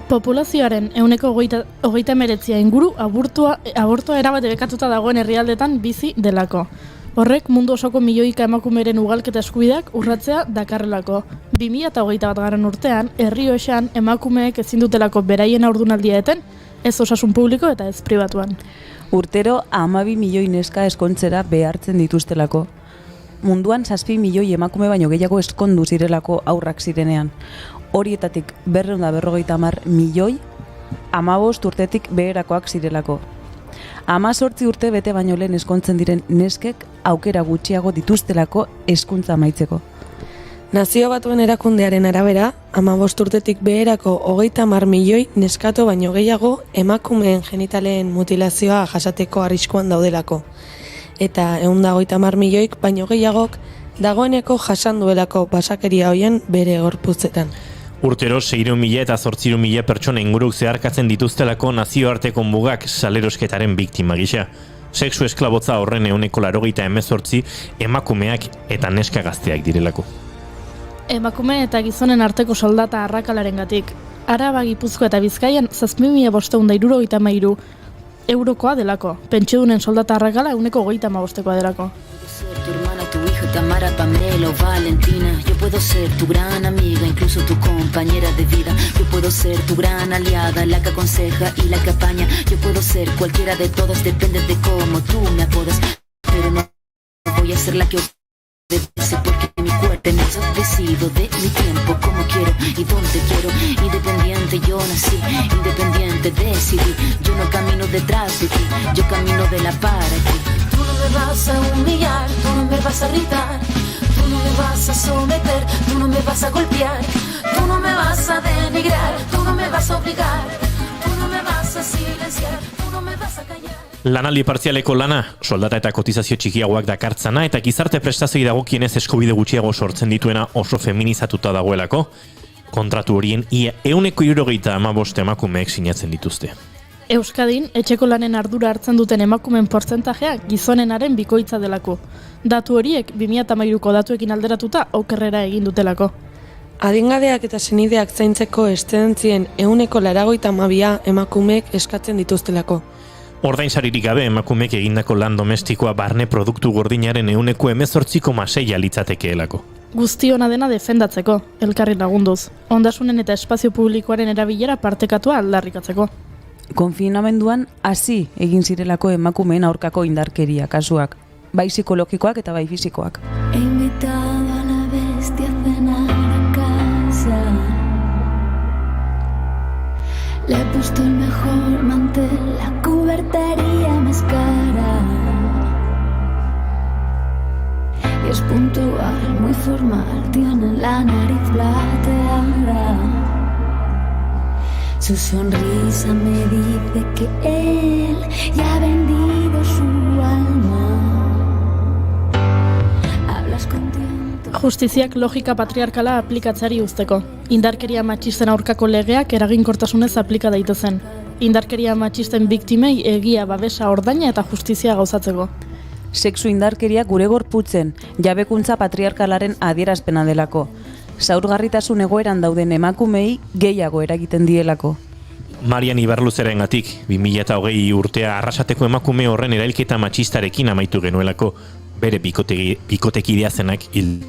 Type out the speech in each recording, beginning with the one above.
Populazioaren 29% inguru abortua erabat bekatuta dagoen herrialdetan bizi delako. Horrek mundu osoko milioika emakumeren ugalketa eskubideak urratzea dakarrelako. 2021 urtean, Errioxan emakumeek ezin dutelako beraien haurdunaldia eten, ez osasun publiko eta ez pribatuan. Urtero 12 milioi neska eskontzera behartzen dituztelako. Munduan 7 milioi emakume baino gehiago eskondu zirelako aurrak zirenean. Horietatik 250 milioi 15 urtetik beherakoak zirelako. 18 urte bete baino lehen eskontzen diren neskek aukera gutxiago dituztelako hezkuntza amaitzeko. Nazio Batuen erakundearen arabera, 15 urtetik beherako 30 milioi neskato baino gehiago emakumeen genitaleen mutilazioa jasateko arriskuan daudelako. Eta 130 milioik baino gehiagok dagoeneko jasan duelako basakeria hoien bere gorputzetan. Urtero 6.000 eta 8.000 pertsona inguruk zeharkatzen dituztelako nazioarteko mugak salerosketaren biktima gisa. Sexu esklabotza horren 98% emakumeak eta neska gazteak direlako. Emakume eta gizonen arteko soldata arrakalarengatik. Araba, Gipuzkoa eta Bizkaian 7.573 eurokoa delako. Pentsiodunen soldata arrakala 135 delako. Tu hermana, tu hija, Tamara, Pamela o Valentina. Yo puedo ser tu gran amiga, incluso tu compañera de vida. Yo puedo ser tu gran aliada, la que aconseja y la que apaña. Yo puedo ser cualquiera de todas, depende de cómo tú me apodas. Pero no voy a ser la que obedece, porque mi cuerpo decido de mi tiempo, como quiero y dónde quiero. Independiente yo nací, independiente decidí. Yo no camino detrás de ti, yo camino de la para ti. Tú no me vas a humillar, tú no me vas a gritar, tú no me vas a someter, tú no me vas a golpear, tú no me vas a denigrar, tú no me vas a obligar, tú no me vas a silenciar, tú no me vas a callar. Lanaldi partzialeko lana, soldata eta kotizazio txikiagoak dakartzana eta gizarte prestazioi dagokienez eskubide gutxiago sortzen dituena oso feminizatuta dagoelako, kontratu horien ia 175 emakumeek sinatzen dituzte. Euskadin, etxeko lanen ardura hartzen duten emakumen portzentajea gizonenaren bikoitza delako. Datu horiek 2013ko datuekin alderatuta okerrera egin dutelako. Adingabeak eta senideak zaintzeko eszedentzien 82% emakumeek eskatzen dituztelako. Ordainsaririk gabe emakumeek egindako lan domestikoa barne produktu gordinaren 18,6 litzatekeelako. Guztiona dena defendatzeko, elkarri lagunduz. Ondasunen eta espazio publikoaren erabilera partekatua aldarrikatzeko. Konfinamenduan hasi egin zirelako emakumeen aurkako indarkeria kasuak, bai psikologikoak eta bai fisikoak. He invitado a la bestia a cenar a casa. Le he puesto el mejor mantel, la cubertería más cara. Y es puntual, muy formal, tiene la nariz plateada. Su sonrisa me dice que él ya ha vendido su alma. Hablas con tiento. Justiziak logika patriarkala aplikatzeari uzteko. Indarkeria matxisten aurkako legeak eraginkortasunez aplika daitezen. Indarkeria matxisten biktimei egia, babesa, ordaina eta justizia gauzatzeko. Sexu indarkeria gure gorputzen, jabekuntza patriarkalaren adierazpena delako. Zaurgarritasun egoeran dauden emakumei gehiago eragiten dielako. Marian Ibarluzerengatik 2020 urtea arrasateko emakume horren erailketa matxistarekin amaitu genuelako, bere bikotekidea zenak hil.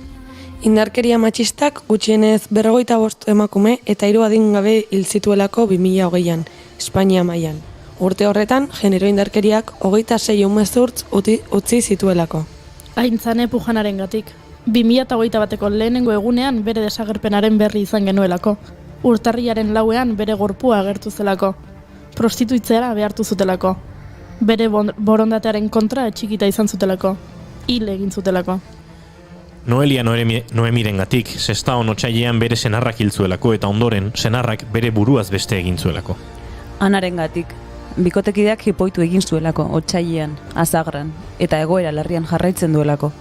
Indarkeria matxistak gutxienez 55 emakume eta 3 adingabe hil zituelako 2020an, Espainia mailan. Urte horretan, genero indarkeriak 26 umezurtz utzi zituelako. Aintzane Pujanarengatik. 2021ko lehenengo egunean bere desagerpenaren berri izan genuelako. Urtarrilaren 4ean bere gorpua agertu zelako. Prostituitzera behartu zutelako. Bere borondatearen kontra etxikita izan zutelako. Hil egin zutelako. Noelia Noemirengatik, Sestaon otsailean bere senarrak hil zuelako eta ondoren senarrak bere buruaz beste egin zuelako. Anarengatik, bikotekideak hipoitu egin zuelako otsailean, Azagran, eta egoera larrian jarraitzen duelako.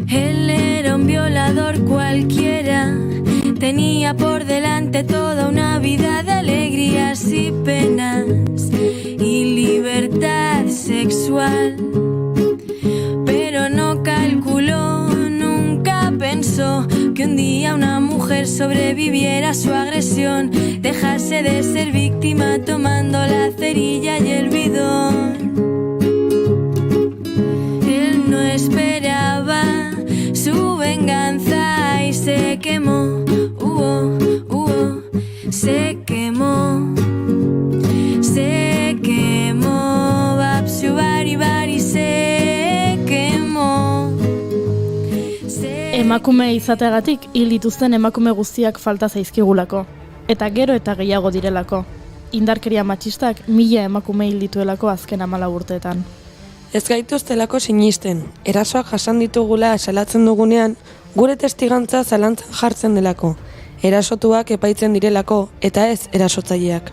Él era un violador cualquiera, tenía por delante toda una vida de alegrías y penas y libertad sexual, pero no calculó, nunca pensó que un día mujer sobreviviera a su agresión, dejase de ser víctima tomando la cerilla y el bidón. Él no esperaba su venganza y se quemó, se quemó, Babsu bari bari se quemó. Emakume izateagatik hil dituzten emakume guztiak falta zaizkigulako. Eta gero eta gehiago direlako. Indarkeria matxistak 1000 emakume hil dituelako azken 14 urteetan. Ez gaituztelako sinisten, erasoak jasan ditugula salatzen dugunean, gure testigantza zalantzan jartzen delako. Erasotuak epaitzen direlako eta ez erasotzaileak.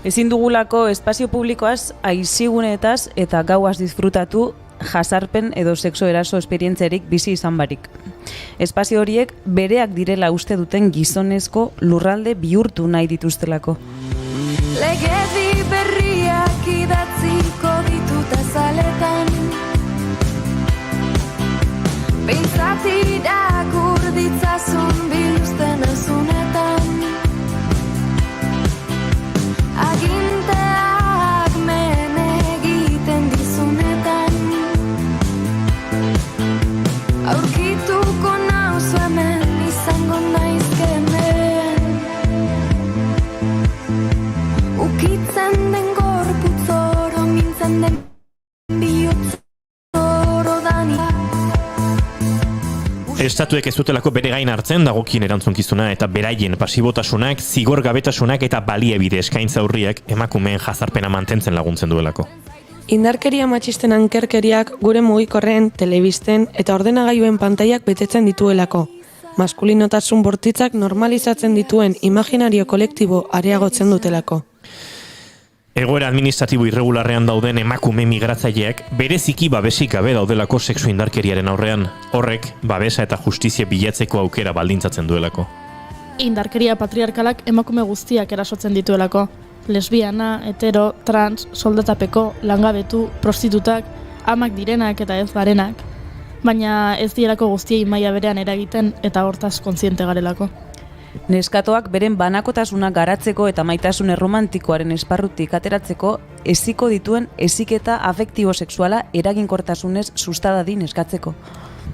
Ezin dugulako espazio publikoaz, aiziguneetaz eta gauaz disfrutatu jasarpen edo sexo eraso esperientziarik bizi izan barik. Espazio horiek bereak direla uste duten gizonezko lurralde bihurtu nahi dituztelako. Legedi berriak idatziko dituta zaletan, behintzat irakur ditzazun biluzten azunetan. Aginteak men egiten dizunetan, aurkituko nauzu hemen izango naizkemen. Ukitzen den gorputzoro, mintzen den bihotzoro dani. Estatuek ez dutelako bere gain hartzen dagokien erantzunkizuna eta beraien pasibotasunak, zigorgabetasunak eta baliabide eskaintza urriak emakumeen jazarpena mantentzen laguntzen duelako. Indarkeria matxisten ankerkeriak gure mugikorren, telebisten eta ordenagailuen pantaiak betetzen dituelako. Maskulinotasun bortitzak normalizatzen dituen imaginario kolektibo areagotzen dutelako. Egoera administratibo irregularrean dauden emakume migratzaileak bereziki babesik gabe daudelako sexu indarkeriaren aurrean. Horrek babesa eta justizia bilatzeko aukera baldintzatzen duelako. Indarkeria patriarkalak emakume guztiak erasotzen dituelako. Lesbiana, hetero, trans, soldatapeko, langabetu, prostitutak, amak direnak eta ez garenak. Baina ez dielako guztiei maila berean eragiten eta hortaz kontziente garelako. Neskatoak beren banakotasuna garatzeko eta maitasun erromantikoaren esparrutik ateratzeko heziko dituen heziketa afektibo-sexuala eraginkortasunez sustadadin eskatzeko.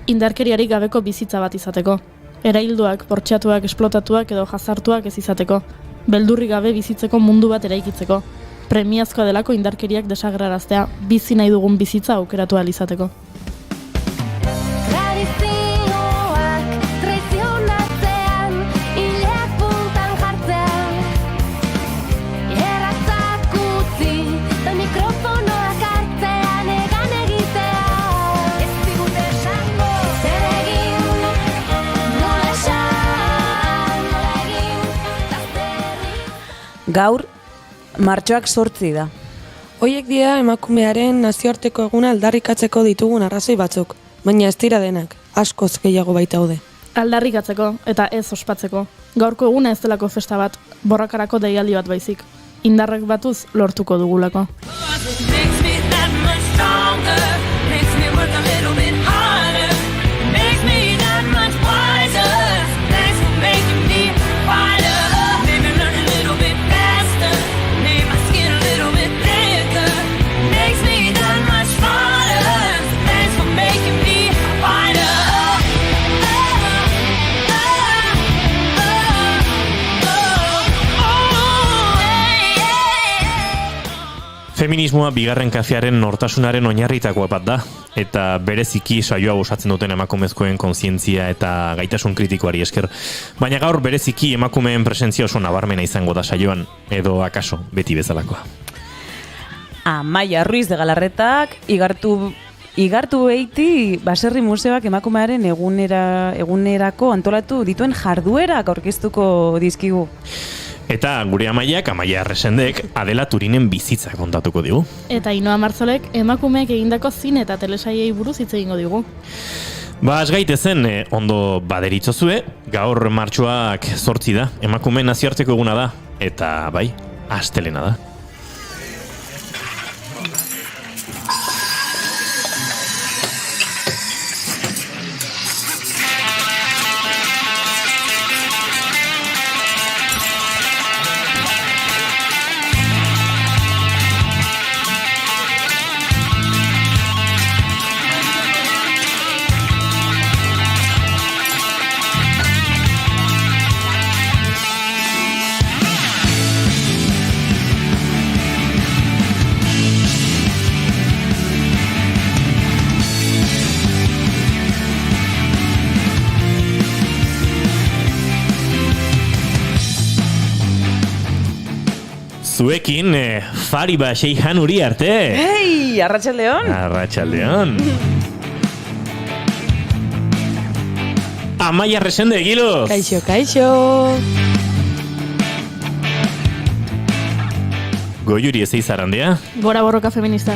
Indarkeriarik gabeko bizitza bat izateko. Erailduak, bortxatuak, esplotatuak edo jazartuak ez izateko. Beldurri gabe bizitzeko mundu bat eraikitzeko. Premiazkoa delako indarkeriak desagerraraztea, bizi nahi dugun bizitza aukeratu ahal izateko. Gaur, martxoak 8 da. Hoiek dira emakumearen nazioarteko eguna aldarrikatzeko ditugun arrazoi batzuk, baina ez dira denak, askoz gehiago baitaude. Aldarrikatzeko eta ez ospatzeko. Gaurko eguna ez delako festa bat, borrakarako deialdi bat baizik. Indarrak batuz lortuko dugulako. Feminismoa bigarren kafearen nortasunaren oinarritakoa bat da, eta bereziki saioa osatzen duten emakumezkoen kontzientzia eta gaitasun kritikoari esker. Baina gaur bereziki emakumeen presentzia oso nabarmena izango da saioan, edo akaso beti bezalakoa. Amaia Ruiz de Galarretak igartu behiti Baserri Museoak emakumearen egunerako antolatu dituen jarduerak aurkeztuko dizkigu. Eta gure Amaiak, Amaia Arresendek, Adela Turinen bizitza kontatuko digu. Eta Inoa Marzolek emakumeek egindako zine eta telesaiei buruz hitz egingo digu. Ba, az gaitezen, ondo baderitzozue, gaur martxoak 8 da, emakumeen nazioarteko eguna da, eta bai, astelena da. zuekin, Fariba Seihan Uriarte. Hei, Arratsaldeon. Arratsaldeon. Amaia Resende Egiloz. Kaixo, kaixo. Goiuri Ezeizarandia. Gora borroka feminista.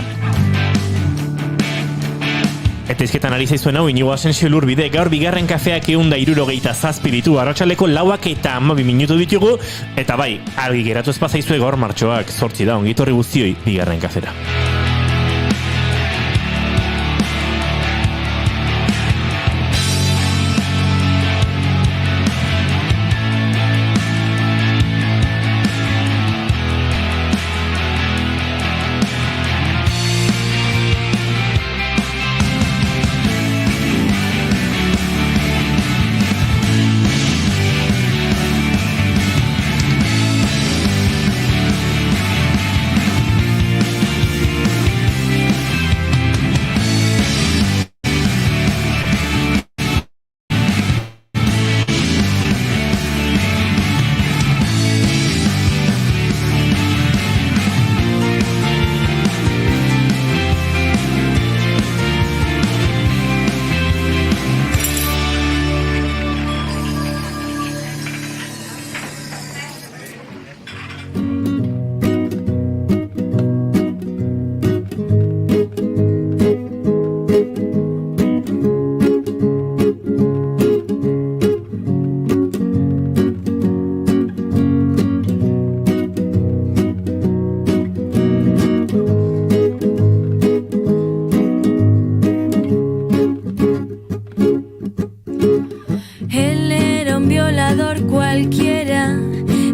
Eta izketan ari zaizuen hau, Inigo Asensio Lurbide, gaur bigarren kafeak 167 ditu, arratsaldeko 4:12 minutu ditugu, eta bai, argi geratu ez bazaizue gaur martxoak 8 da, ongitorri guztioi bigarren kafera.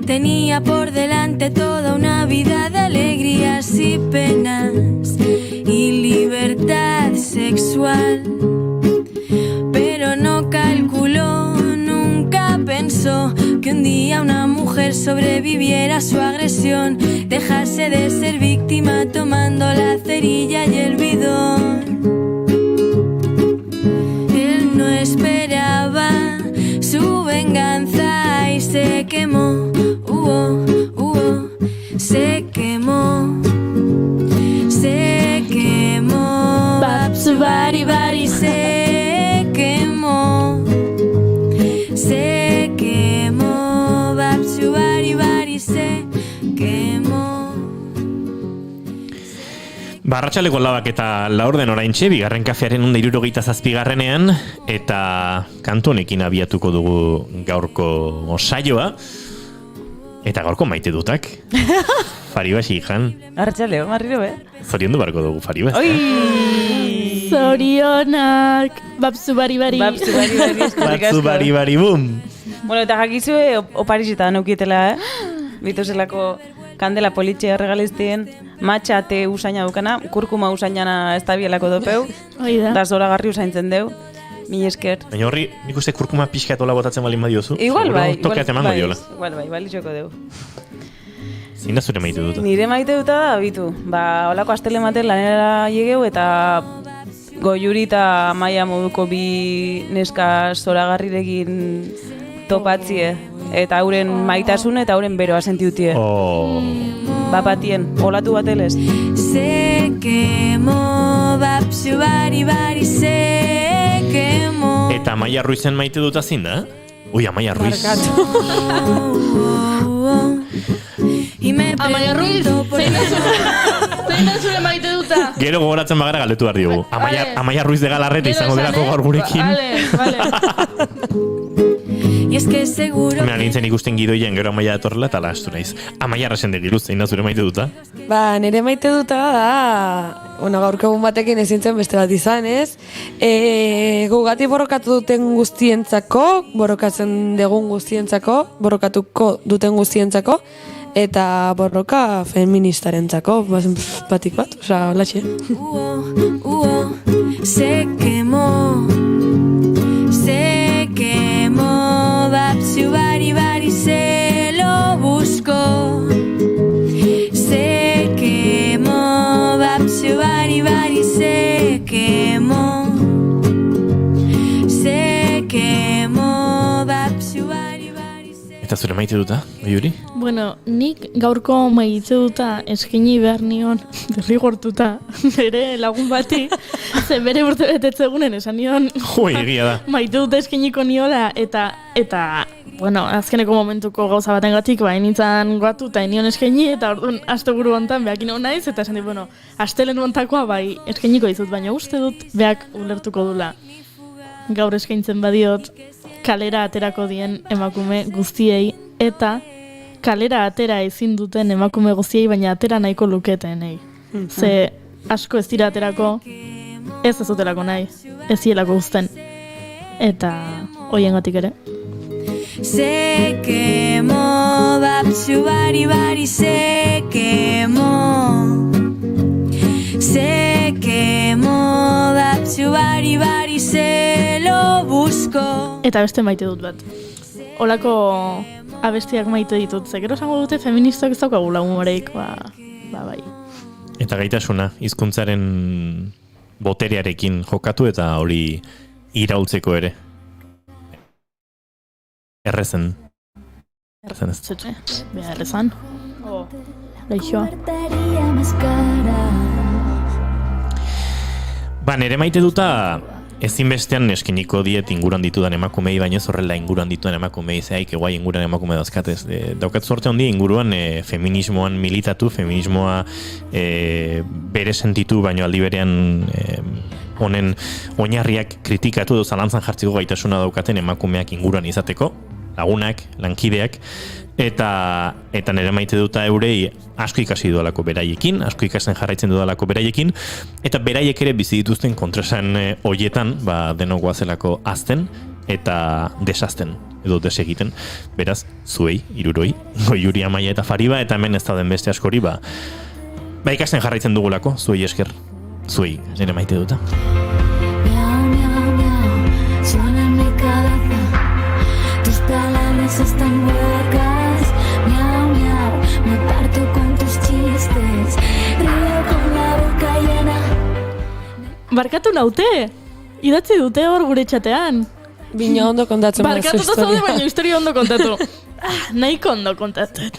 Tenía por delante toda una vida de alegrías y penas y libertad sexual, pero no calculó, nunca pensó que un día una mujer sobreviviera a su agresión, dejase de ser víctima tomando la cerilla y el bidón. Él no esperaba su venganza y se quemó. Se quemó, se quemó, Babsu Bari Bari se quemó, Babsu Bari Bari se quemó. Arratsaleko 4:04 oraintxe, bigarren kafearen 167ean, eta kantu honekin abiatuko dugu gaurko saioa. Eta gaurko maite dutak. Fariba Seihan. Arratsaleo, marriro, Zoriondu barko dugu, Fariba. Oi! Zorionak! Babsu Bari Bari. Babsu Bari Bari, eskerrik asko. Babsu Bari Bari, bum! Bueno, eta jakizue oparizita naukietela, Bituzelako kandela politxea regalistien, matxa te usaina dukana, kurkuma usainana ez da bielako dopeu, da zoragarri usaintzen deu. Mi esker. Baina horri, nik uste kurkuma pixkatola botatzen balin badiozu. Igual bai. Tokeat emango diola. Igual bai, balitxoko deu. Zein da zure maite duta? Nire maite duta da, bitu. Holako astele maten lanera llegeu eta Goiuri eta Amaia moduko bi neska zoragarrirekin topatzie. Eta hauren maitasun eta hauren beroa sentiutie. Bapatien, olatu batelez. Se quemó, Babsu Bari Bari se quemó. Eta Amaia Ruizen maite duta zin da? Ui, Amaia Ruiz. Amaia Ruiz, zein da zure maite duta? Gero gogoratzen bagara galdetu behar diogu. Amaia Ruiz de Galarreta izango delako gaur gurekin. Vale. Y es que seguro Mena nintzen ikusten gidoien gero Amaia datorrela eta lastu naiz. Amaia Resende Egiloz, zein da zure maite duta? Nire maite duta da, gaurko egun batekin ezintzen beste bat izan, ez? Gugati borrokatu duten guztientzako, borrokatzen dugun guztientzako, borrokatuko duten guztientzako, eta borroka feministarentzako, batik bat, holatxe. Se quemó, Babsu Bari Bari se lo buscó. Se quemó, Babsu Bari Bari se quemó. Se quemó, Babsu Bari Bari se Eta zure maite duta, Yuri? Bueno, nik gaurko maite duta eskini behar nion derrigortuta bere lagun bati, ze bere urte betetzegunen esan nion Egia da. maite duta eskiniko niola eta bueno, azkeneko momentuko gauza batengatik nintzen goatu eta nion eskaini eta orduan asteburu hontan beak ino naiz eta esan dit, bueno, astelen hontakoa bai eskainiko dizut, baina uste dut beak ulertuko dula. Gaur eskaintzen badiot kalera aterako dien emakume guztiei eta kalera atera ezin duten emakume guztiei baina atera nahiko luketenei. Ze asko ez dira aterako, ez dutelako nahi, ez hielako uzten. Eta hoiengatik ere. Se quemó, babsu bari bari se quemó. Se quemó, babsu bari bari se lo busco. Eta beste maite dut bat. Olako abestiak maite ditut. Ze gero esango dute feministak ez daukagula humoreik, bai. Eta gaitasuna, hizkuntzaren boterearekin jokatu eta hori iraultzeko ere. Errezen. Errezen ez. Beha errezan. Gaixoa. Nere maite duta ezinbestean eskiniko diet inguruan ditudan emakumei, baina ez horrela inguruan ditudan emakumei, zehaik guai inguruan emakume dauzkatez. Daukat zorte handi inguruan feminismoan militatu, feminismoa bere sentitu, baina aldi berean honen oinarriak kritikatu edo zalantzan jartzeko gaitasuna daukaten emakumeak inguruan izateko, lagunak, lankideak, eta nire maite duta eurei asko ikasi dudalako beraiekin, asko ikasen jarraitzen dudalako beraiekin, eta beraiek ere bizi dituzten kontrasan hoietan, denok goazelako azten eta desazten edo desegiten. Beraz, zuei, iruroi, Goiuri, Amaia eta Fariba, eta hemen ez dauden beste askori, ikasten jarraitzen dugulako, zuei esker, zuei, nire maite duta. Miau, miau, miau, suena en mi cabeza. Tus palabras están huecas. Miau, miau, me parto con tus chistes. Río con la boca llena. Barkatu naute! Idatzi dute hor gure txatean. Bina ondo kontatzen baduzu Barkatuta zaude, historia. baina historia ondo kontatu. Nahiko ondo kontatuet.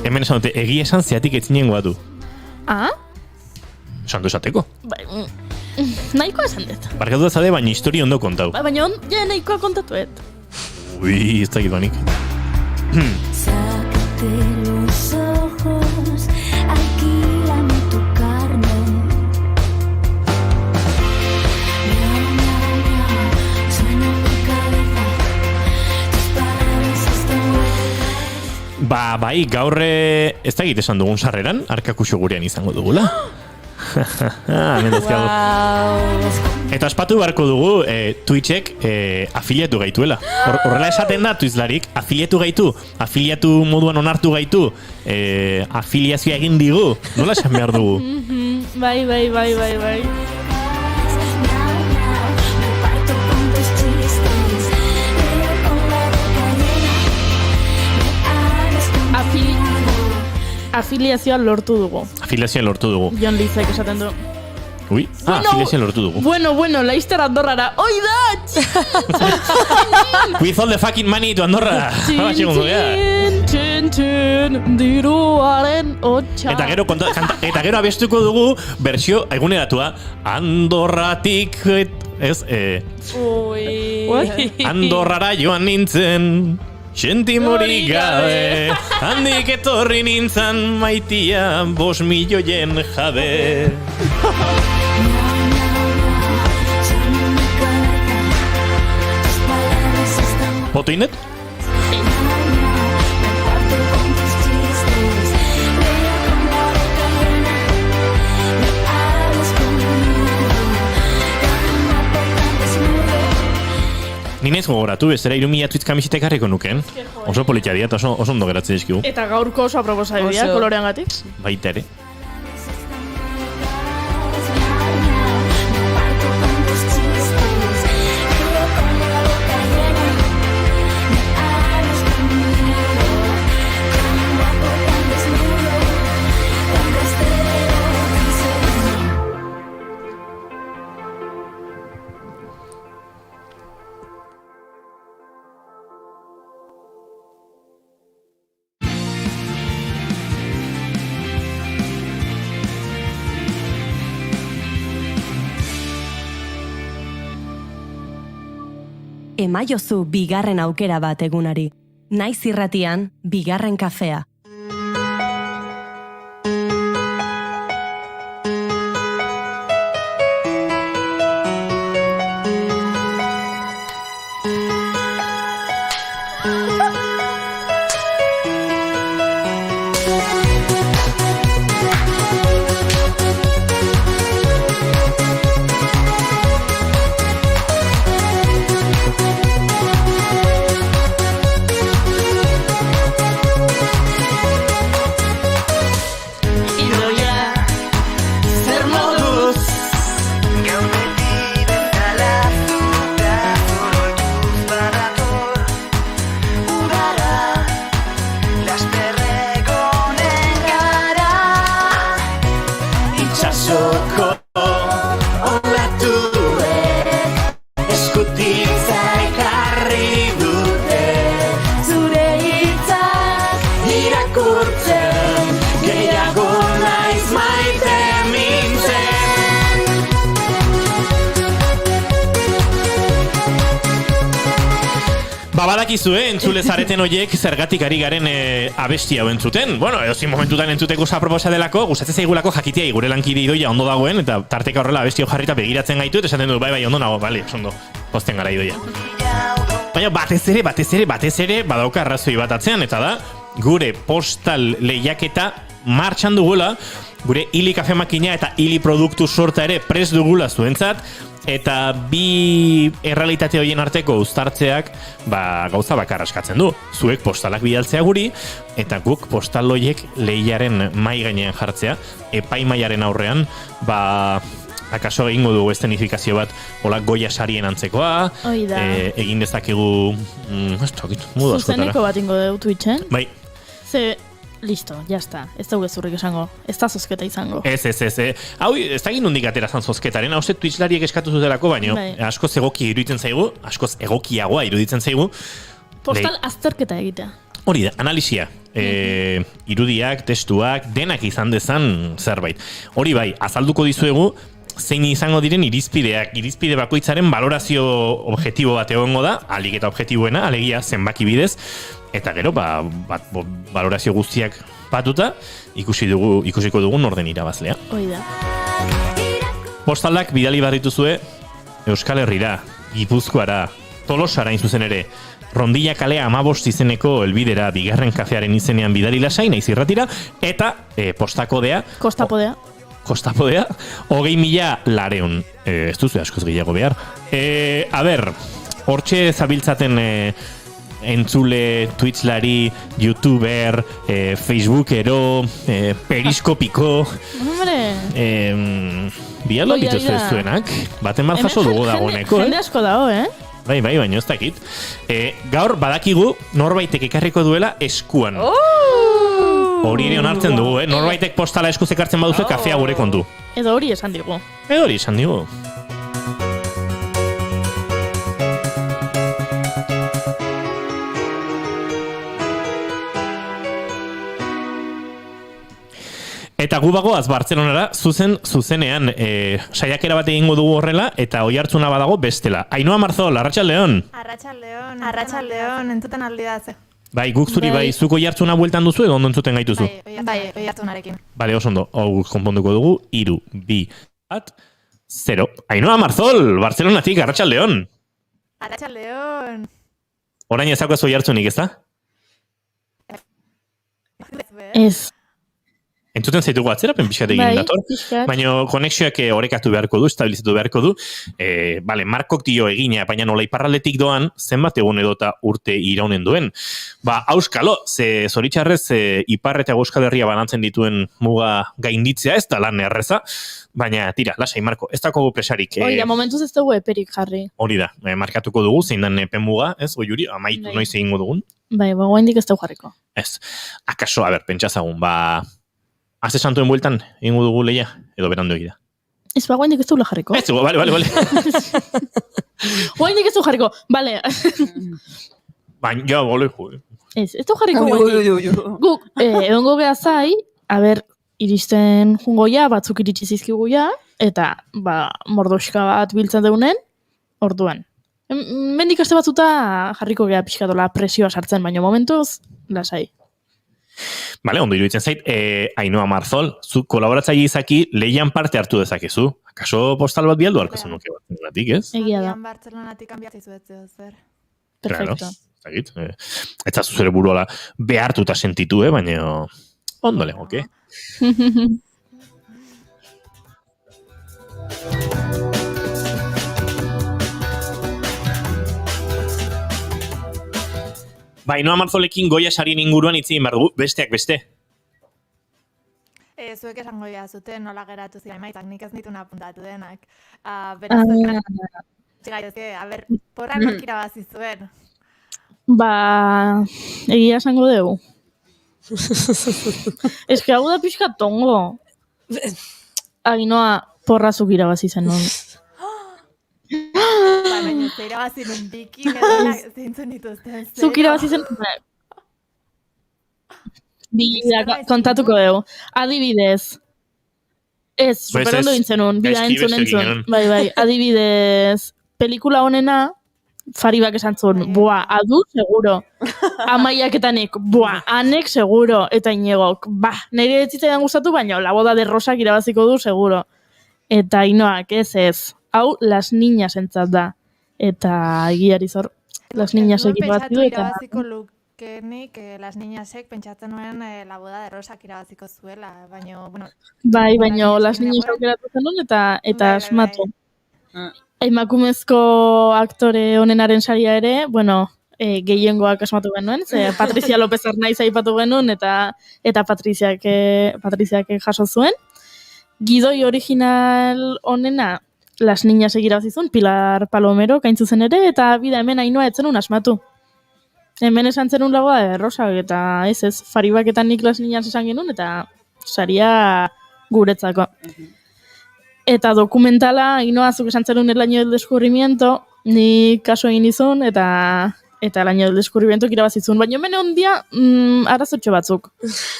Hemen esan dute, egia esan zeatik etzinen guatu. Ah? Esan du esateko. Nahikoa esan dut. Barkatuta zaude, baina historia ondo kontau. Baina nahikoa kontatuet. Ui, ez dakit banik. Sácate los ojos, alquílame tu carne. Miau, miau, miau, suena en mi cabeza. Tus palabras están huecas. Bai, gaur ez dakit esan dugun sarreran, arkakuxo gurean izango dugula. Eta ospatu beharko dugu Twitchek afiliatu gaituela. Horrela esaten da Twitchlarik, afiliatu gaitu, afiliatu moduan onartu gaitu, afiliazioa egin digu. Nola esan behar dugu? Bai. Miau, miau, me parto con tus chistes. Río con la boca llena. Me hagas conmigo. Afiliazioa lortu dugu. Afiliazioa lortu dugu. Jon Lizek esaten du. Ui, afiliazioa lortu dugu. Bueno, Laster Andorrara. Oi da! With all the fucking money to Andorra. Txin, diruaren otxa. Eta gero abestuko dugu bersio eguneratua Andorratik Andorrara joan nintzen Sentimori gabe, handik etorri nintzen maitia 5 milioien jabe. Potoinet? Ni naiz gogoratu, bezera 3.000 Twitch kamisetek harriko nuken. Oso politia dira eta oso ondo geratzen dizkigu. Eta gaurko oso aproposa dira, koloreangatik. Baita ere. emaiozu bigarren aukera bat egunari. Naiz irratian, bigarren kafea. Badakizue, entzule zareten horiek zergatik ari garen abesti hau entzuten. Bueno, edozin momentutan entzuteko zaproposa delako, gustatzen zaigulako jakitea gure lankide idoia ondo dagoen, eta tarteka horrela abesti hau jarrita begiratzen gaitu, eta esaten du, bai, ondo nago, bale, ondo, posten gara idoia. Baina batez ere, badauka arrazoi bat atzean, eta da, gure postal lehiaketa martxan dugula, gure Ili kafe makina eta Ili produktu sorta ere prest dugula zuentzat, eta bi errealitate horien arteko uztartzeak gauza bakarra eskatzen du. Zuek postalak bidaltzea guri, eta guk postal horiek lehiaren mai gainean jartzea, epaimaiaren aurrean, akaso egingo dugu estenifikazio bat hola Goya sarien antzekoa, egin dezakegu zuzeneko bat ingo dugu Twitchen. Bai. Listo, jazta. Ez dugu ezurrik esango. Ez da zozketa izango. Ez. Hau, ez da gin nondik atera zan zozketaren. Hau, Twitchlariek eskatu zutelako, baino, askoz egokia iruditzen zaigu, askoz egokiagoa iruditzen zaigu. Postal azterketa egitea. Hori da, analizia. Irudiak, testuak, denak izan dezan zerbait. Hori bai, azalduko dizuegu, zein izango diren irizpideak. Irizpide bakoitzaren valorazio objektibo bat egongo da, alik eta objektiboena, alegia zenbaki bidez, eta gero, valorazio guztiak batuta, ikusiko dugun orden irabazlea. Hoi da. Postalak bidali behar dituzue Euskal Herrira, Gipuzkoara, Tolosara zuzen ere, Rondilla kalea 15 izeneko helbidera bigarren kafearen izenean bidali lasai, naiz irratira, eta postakodea... Kostapodea. 20.000 ez duzu askoz gehiago behar. Hortxe zabiltzaten entzule, Twitchlari, YouTuber, Facebookero, Periskopiko... Bialo dituzue zuenak. Baten bat jaso dugu dagoeneko. Jende asko dago, Bai, baina ez dakit. Gaur badakigu norbaitek ekarriko duela eskuan. Hori ere onartzen dugu, Norbaitek postala eskuz ekartzen baduzu kafea gure kontu. Edo hori esan digu. Eta gu bagoaz Bartzelonara zuzenean saiakera bat egingo dugu horrela, eta oihartzuna badago bestela. Ainhoa Marzol, arratsaldeon. Arratsaldeon, entzuten aldi da ze. Bai, guk zuri zuk oihartzuna bueltan duzu edo ondo entzuten gaituzu? Bai, oihartzunarekin. Bale, oso ondo, hau konponduko dugu, 3, 2, 0. Ainhoa Marzol, Bartzelonatik, arratsaldeon. Arratsaldeon. Orain ezako ez oihartzunik, ez da? Ez. Entzuten zaitugu atzerapen pixkat egin dator, baina konexioak orekatu beharko du, estabilizatu beharko du. Markok dio egina, baina nola iparraldetik doan, zenbat egun edota urte iraunen duen. Auskalo, ze zoritxarrez ipar eta Euskal Herria banatzen dituen muga gainditzea, ez da lan erreza, baina tira, lasai, Marko, ez dago presarik. Hori da, momentuz ez dugu eperik jarri. Hori da, markatuko dugu, zein dan epen muga, ez, goiuri, amaitu noiz egingo dugun. Bai, goendik ez dugu jarriko. Ez, akaso, pentsazagun, Aze santuen bueltan, ingo dugu leia, edo berandu egida. Ez goendik ez dugu jarriko. Ez, bale. Goendik ez dugu jarriko, bale. Baina, bole, Ez dugu jarriko goendik. Guk, edongo geha zai, iristen jungo ja, batzuk iritsi zizkigu ja, eta, mordoxka bat biltzen deunen, orduan. Mendik aste batzuta jarriko gea pixkatola presioa sartzen, baina momentuz, lasai. Vale, ondo iruditzen zait, Ainhoa Marzol, zu kolaboratzaile izaki lehian parte hartu dezakezu. Akaso postal bat bialdu harko zenuke Bartzelonatik, ez? Egia da. Agian Bartzelonatik kanbiatzi zuetzeo zer. Perfecto. Zagit, ez zazu zure buruala behartuta sentitu, baina ondo legoke. Ainhoa Marzolekin Goya sarien inguruan hitz egin behar dugu, besteak beste. Zuek esango zuten nola geratu ziren emaitzak, nik ez ditun apuntatu denak. Beraz, porra nork irabazi zuen. Ba, egia esango dugu. Ez que hau da pixka tongo. Ainhoa, porrazuk irabazi zen non. Baina ze irabazi nun bikin edo zeintzen dituzten. Zuk irabazi zen... kontatuko dugu. Adibidez. Ez, superondo intzenun. Bida entzun. Bai, adibidez. Pelikula honena, Faribak esan zuen, boa, adu, seguro. Amaiaketanek, boa, anek, seguro. Eta Inegok, nire etzitzaidan gustatu, baina la boda de Rosak irabaziko du, seguro. Eta Ainhoak, ez. Hau, las niñas entzat da. Eta egiari zor, las niñas irabaziko du. Irabaziko lukenik, las niñasek pentsatzen nuen la boda de Rosak irabaziko zuela, baina, bueno... Bai, baina las niñas aukeratu zenun eta asmatu. Emakumezko aktore honenaren saria ere, bueno, gehiengoak asmatu genuen, ze Patricia López Arnaiz aipatu genuen eta Patriziak jaso zuen. Gidoi original honena, las niñas irabazi Pilar Palomero kaintzu zen ere, eta bida hemen Ainhoa etzenun asmatu. Hemen esan zenun lagoa de Rosa, eta ez, Faribak eta nik las niñas esan genuen, eta saria guretzako. Eta dokumentala, Ainhoa, zuk esan zenun el año del descubrimiento, ni kaso egin izun, eta el año del descubrimiento irabazizun. Baina hemen ondia, arazotxo batzuk.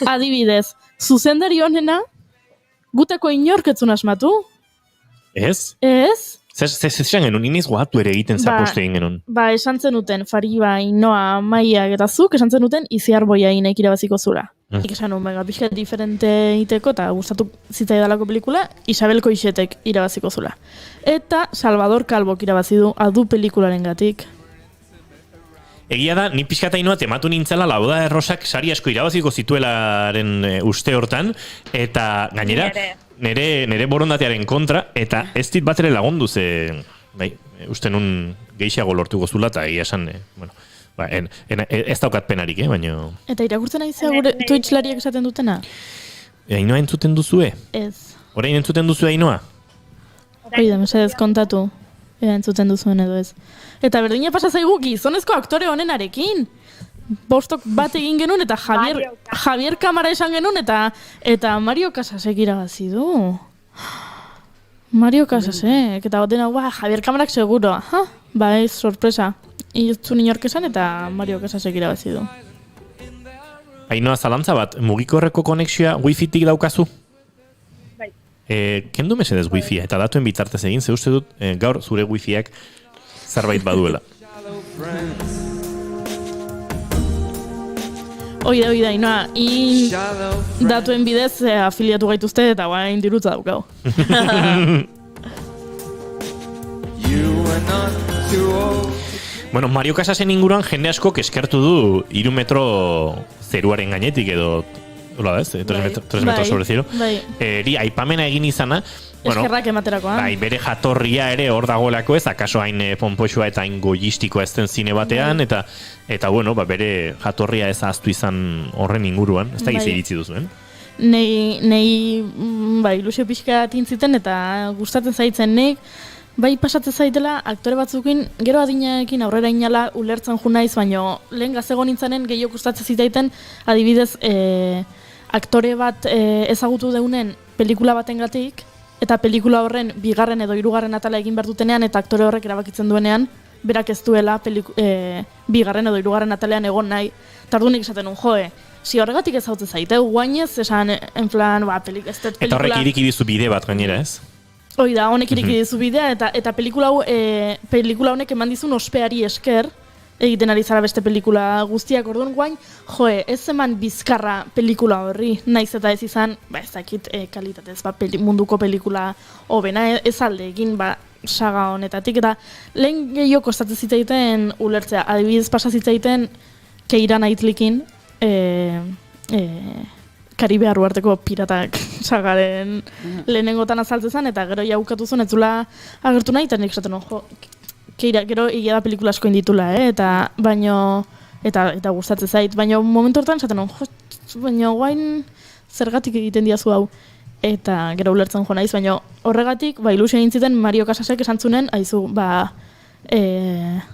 Adibidez, zuzendari honena, gutako inorketzun asmatu? Ez? Ez? Zer esan genuen, iniz goatu ere egiten zaposte egin genuen. Esan zenuten, Fariba, Ainhoa, Maiak eta zuk, esan zenuten, Iziar Boiainek irabaziko zula. Nik esan nuen, pixka diferente iteko, eta gustatu zitzaidalako pelikula, Isabel Koixetek irabaziko zula. Eta Salvador Calvok irabazi du, adu pelikularen gatik. Egia da, ni pixka eta Ainhoa tematu nintzela la boda de Rosak sari asko irabaziko zituelaren uste hortan, eta gainera, nere borondatearen kontra, eta ez dit bat ere lagundu ze, uste nun gehiago lortuko zula, eta egia esan, ez daukat penarik, baina... Eta irakurtzen aizea gure Twitch-lariak esaten dutena? Ainhoa entzuten duzue? Ez. Orain entzuten duzue Ainhoa? Hori da, mesedez kontatu. Entzuten duzuen edo ez. Eta berdina pasa zaigu gizonezko aktore honenarekin. Bostok bat egin genuen eta Javier Kamara esan genuen eta Mario Casasek irabazi du. Mario Casasek. Eta dena, Javier Kamarak seguro. Ez, sorpresa. Itzun inork esan eta Mario Casasek irabazi du. Ainhoa, zalantza bat, mugikorreko konexioa wifi-tik daukazu? Bai. Kendu mesedez wifi eta datuen bitartez egin, ze uste dut gaur zure wifiak zerbait baduela. Oida, Ainhoa, datuen bidez afiliatu gaituzte eta guain dirutza daukau. Bueno, Mario Casasen inguruan jende asko eskertu du 3 metro zeruaren gainetik edo, hola da ez, 3 metro sobre zero. Aipamena egin izana, eskerrak ematerakoan. Bere jatorria ere hor dagoelako ez, akaso hain pompoxua eta hain goyistikoa ez den zine batean, eta bueno, bere jatorria ez ahaztu izan horren inguruan, ez da gize iritzi duzuen. Nei ilusio pixka tintziten eta gustatzen zaitzen nik, pasatzen zaitela aktore batzukin, gero adinaekin aurrera inala ulertzen ju naiz, baino lehen gazego nintzanen gehiok gustatzen zitaiten, adibidez, aktore bat ezagutu deunen pelikula batengatik, eta pelikula horren 2. edo 3. atala egin behar dutenean, eta aktore horrek erabakitzen duenean, berak ez duela 2. edo 3. atalean egon nahi. Tardunik esaten un, si horregatik ezautzen zaite, guainez esan, en plan, ez dut pelikula... Eta horrek iriki dizu bide bat gainera, ez? Hoi da, honek ireki dizu bidea, eta pelikula honek eman dizun ospeari esker, egiten ari zara beste pelikula guztiak, orduan guain, ez eman bizkarra pelikula horri, naiz eta ez izan, ez dakit kalitatez, munduko pelikula hobena, ez alde egin, saga honetatik, eta lehen gehiago kostatzen zitzaiten ulertzea, adibidez pasa zitzaiten Keira Knightleykin, Karibe arteko piratak sagaren lehenengotan azaltzen, eta gero jaukatu zuen, ez zula agertu nahi, eta nik esaten Keira, gero egia da pelikula asko inditula, eta gustatzen zait, baina momentu hortan esaten baina guain zergatik egiten diazu hau, eta gero ulertzen jo naiz, baina horregatik, ilusio egin ziten Mario Casasek esan zunen, aizu,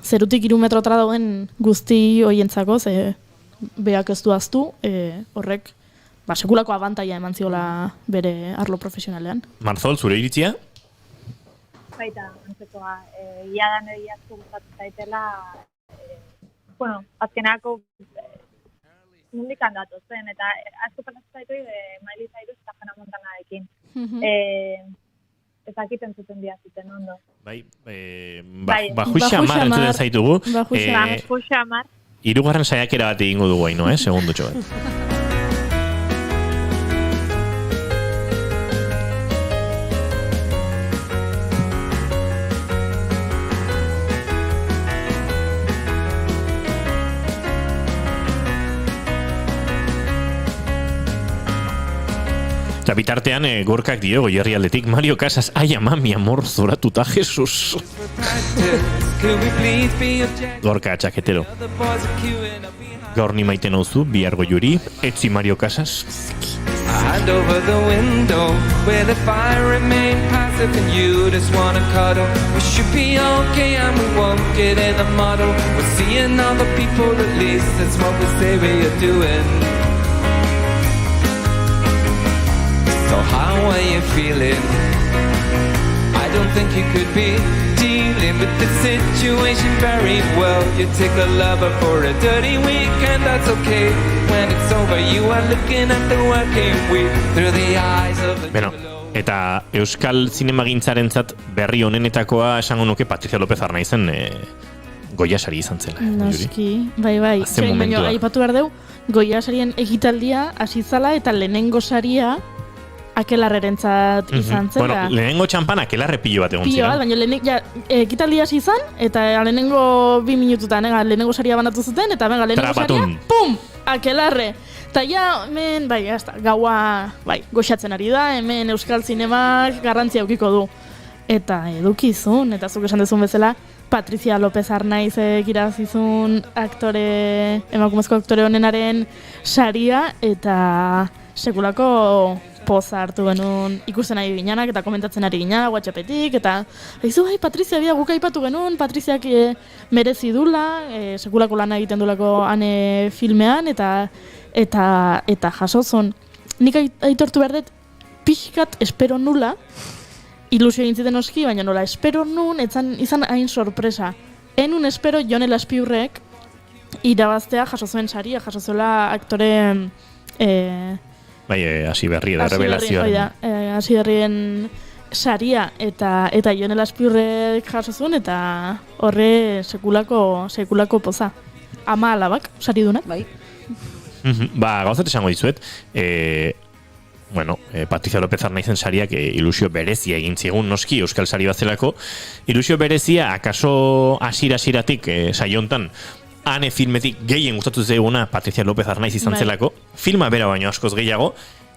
zerutik 3 metrotara dauden guzti hoientzako, ze beak ez du aztu, horrek, sekulako abantaia eman ziola bere arlo profesionalean. Marzol, zure iritzia? Baita, antzekoa, iadan egiazko gustatzen zaitela, azkenako mundikan datozen, eta asko pasatzen zaitu Miley Cyrus eta Hannah Montanarekin. Ezakiten zuten dia zuten ondo. Baju xamar entzuten zaitugu. Baju xamar. 3. saiakera bat egingo dugu haino, segundutxo bat. Eta bitartean, gorkak dio goierri aldetik, Mario Casas, ai ama, mi amor, zoratuta, Jesus. Gorka txaketero. Gaur ni maite nauzu, bihar goiuri, etzi Mario Casas. Hand over the window where the fire remained passive and you just wanna cuddle. We should be okay and we won't get in a muddle. We're seeing other people at least, that's what we say we are doing. So how are you feeling? I don't think you could be dealing with the situation very well. You take a lover for a dirty weekend, that's okay. When it's over, you are looking at the working week through the eyes of the eta Euskal Zinemagintzarentzat berri honenetakoa esango nuke Patricia López Arnaizen Goya sari izan zela. Noski, bai. Baina aipatu behar deu, Goya sarien egitaldia hasi zala eta lehenengo saria Akelarrerentzat izan zela. Lehenengo txampan Akelarre pilo bat egon zira. Baina ekitaldia hasi izan, eta lehenengo 2 minututan, lehenengo saria banatu zuten, eta lehenengo saria, pum! Akelarre! Eta hemen, gaua, goxatzen ari da, hemen Euskal Zinemak garrantzia eukiko du. Eta edukizun, eta zuk esan dezun bezala, Patricia López Arnaiz irazizun emakumezko aktore honenaren saria, eta sekulako poza hartu genuen ikusten ari ginenak eta komentatzen ari ginenak WhatsAppetik, eta Patrizia bia guk aipatu genuen, Patriziak merezi dula, sekulako lana egiten dulako ane filmean, eta jasozon. Nik aitortu behar dut, pixkat espero nula, ilusio egin ziten oski, baina nola espero nun, izan hain sorpresa. Enun espero Jon Azpiurrek irabaztea jasozuen saria, jasozuela aktore hasi berri da, revelazioa. Hasi berrien saria eta Jon Azpiurrek jaso zuen, eta horre sekulako poza. Ama alabak, sari dunak. Bai. Gauzat esango dizuet, Patricia López Arnaizen sariak ilusio berezia egin zigun, noski, Euskal Sari bazelako. Ilusio berezia, akaso asiratik saiontan, ane filmetik gehien gustatu zaiguna Patricia López Arnaiz izan zelako, filma bera baino askoz gehiago,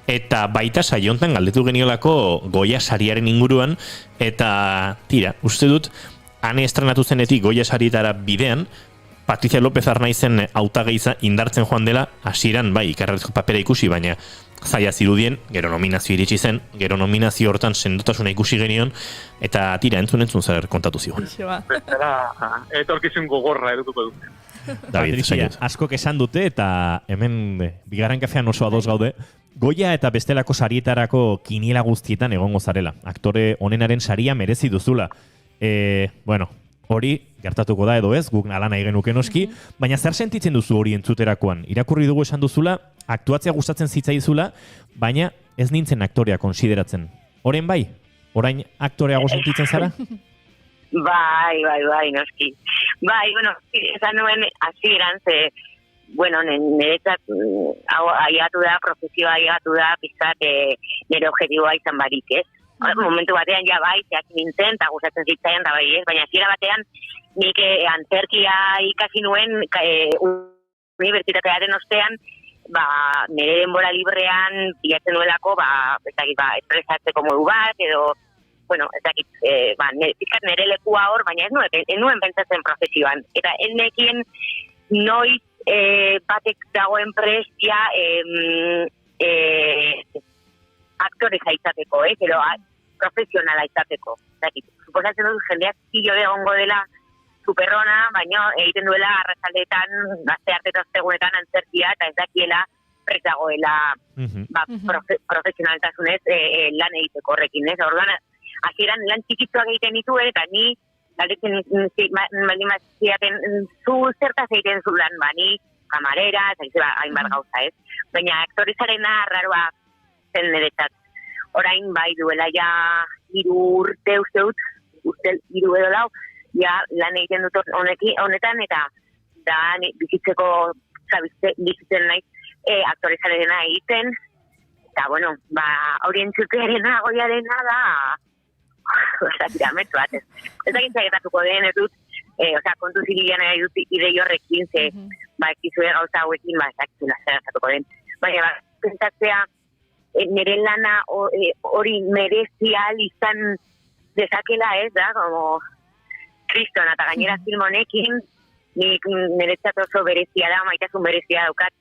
eta baita saiontan galdetu geniolako Goya sariaren inguruan, eta uste dut, ane estrenatu zenetik Goya sarietara bidean, Patricia López Arnaizen hautagaiza indartzen joan dela, hasieran ikarrezko papera ikusi, baina zaila zirudien, gero nominazio iritsi zen, gero nominazio hortan sendotasuna ikusi genion, eta entzun zer kontatu zigun. Etorkizun gogorra edutuko dute. Patricia, askok esan dute, eta hemen bigarren kafean oso ados gaude, Goya eta bestelako sarietarako kiniela guztietan egongo zarela. Aktore honenaren saria merezi duzula. Hori gertatuko da edo ez, guk ala nahi genuke noski, baina zer sentitzen duzu hori entzuterakoan? Irakurri dugu esan duzula, aktuatzea gustatzen zitzaizula, baina ez nintzen aktorea konsideratzen. Oren bai? Orain aktoreago sentitzen zara? Bai, noski. Bai, bueno, esan nuen hasieran ze, bueno, niretzat hau aiatu da, profesioa aiatu da, pizkat nire objektiboa izan barik, ez? Momentu batean ja bai, zeak nintzen, eta gustatzen zitzaian da bai, ez? Baina hasiera batean nik antzerkia ikasi nuen unibertsitatearen ostean, nire denbora librean bilatzen nuelako, espresatzeko modu bat, edo, bueno, ez dakit, pizkat nire lekua hor, baina ez nuen pentsatzen profesioan. Eta ennekien noiz batek dagoen prestia aktoreza izateko, edo profesionala izateko. Suposatzen dut jendeak zilo egongo dela superrona, baina egiten duela arratsaldeetan, astearte eta ostegunetan antzerkia, eta ez dakiela prest dagoela profesionaltasunez lan egiteko horrekin, ez? Orduan, hasieran lan txikitzuak egiten dituen, eta ni galdetzen baldin maziaten zu zertaz egiten zu lan, ni kamarera, hainbat gauza, ez? Baina aktorizarena raroa zen niretzat. Orain bai duela ja 3 urte uste 3 edo 4, ja lan egiten dut honetan, eta da bizitzeko bizitzen naiz aktorizarena egiten, eta bueno, hori entzutearena, goiarena da, mezu bat, ez da gintzaketatuko den, ez dut, kontu zilian nahi dut idei horrekin, ze, ekizue gauza hauekin, ez dakizula zerazatuko den. Baina, pentsatzea, nire lana hori merezia izan dezakela, ez da, como kriston, eta gainera film honekin, niretzat oso berezia da, maitasun berezia daukat,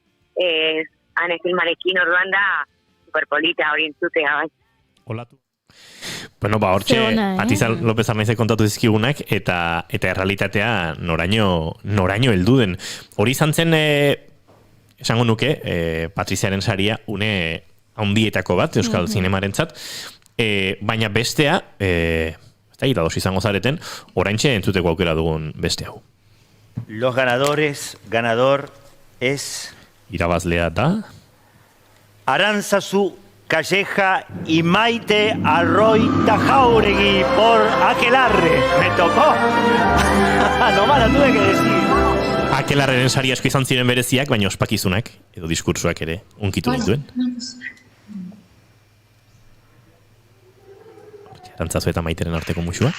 ane filmarekin orduan da, superpolita hori entzutea, bai. Olatu. Bueno, hortxe, Patizal López Arnaizek kontatu dizkigunak, eta errealitatea noraino heldu den. Hori izan zen, esango nuke, Patriziaren saria une handietako bat, Euskal Zinemarentzat, baina bestea, ez da iradoz izango zareten, oraintxe entzuteko aukera dugun beste hau. Los ganador es... Irabazlea da... Arantzazu Calleja y Maite Arroita Jauregui por Aquelarre. Me tocó. Nomás la tuve que decir. Aquelarreren sari asko izan ziren bereziak, baina ospakizunak, edo diskursuak ere, unkitu nituen. Arantzazu eta Maiteren arteko musua.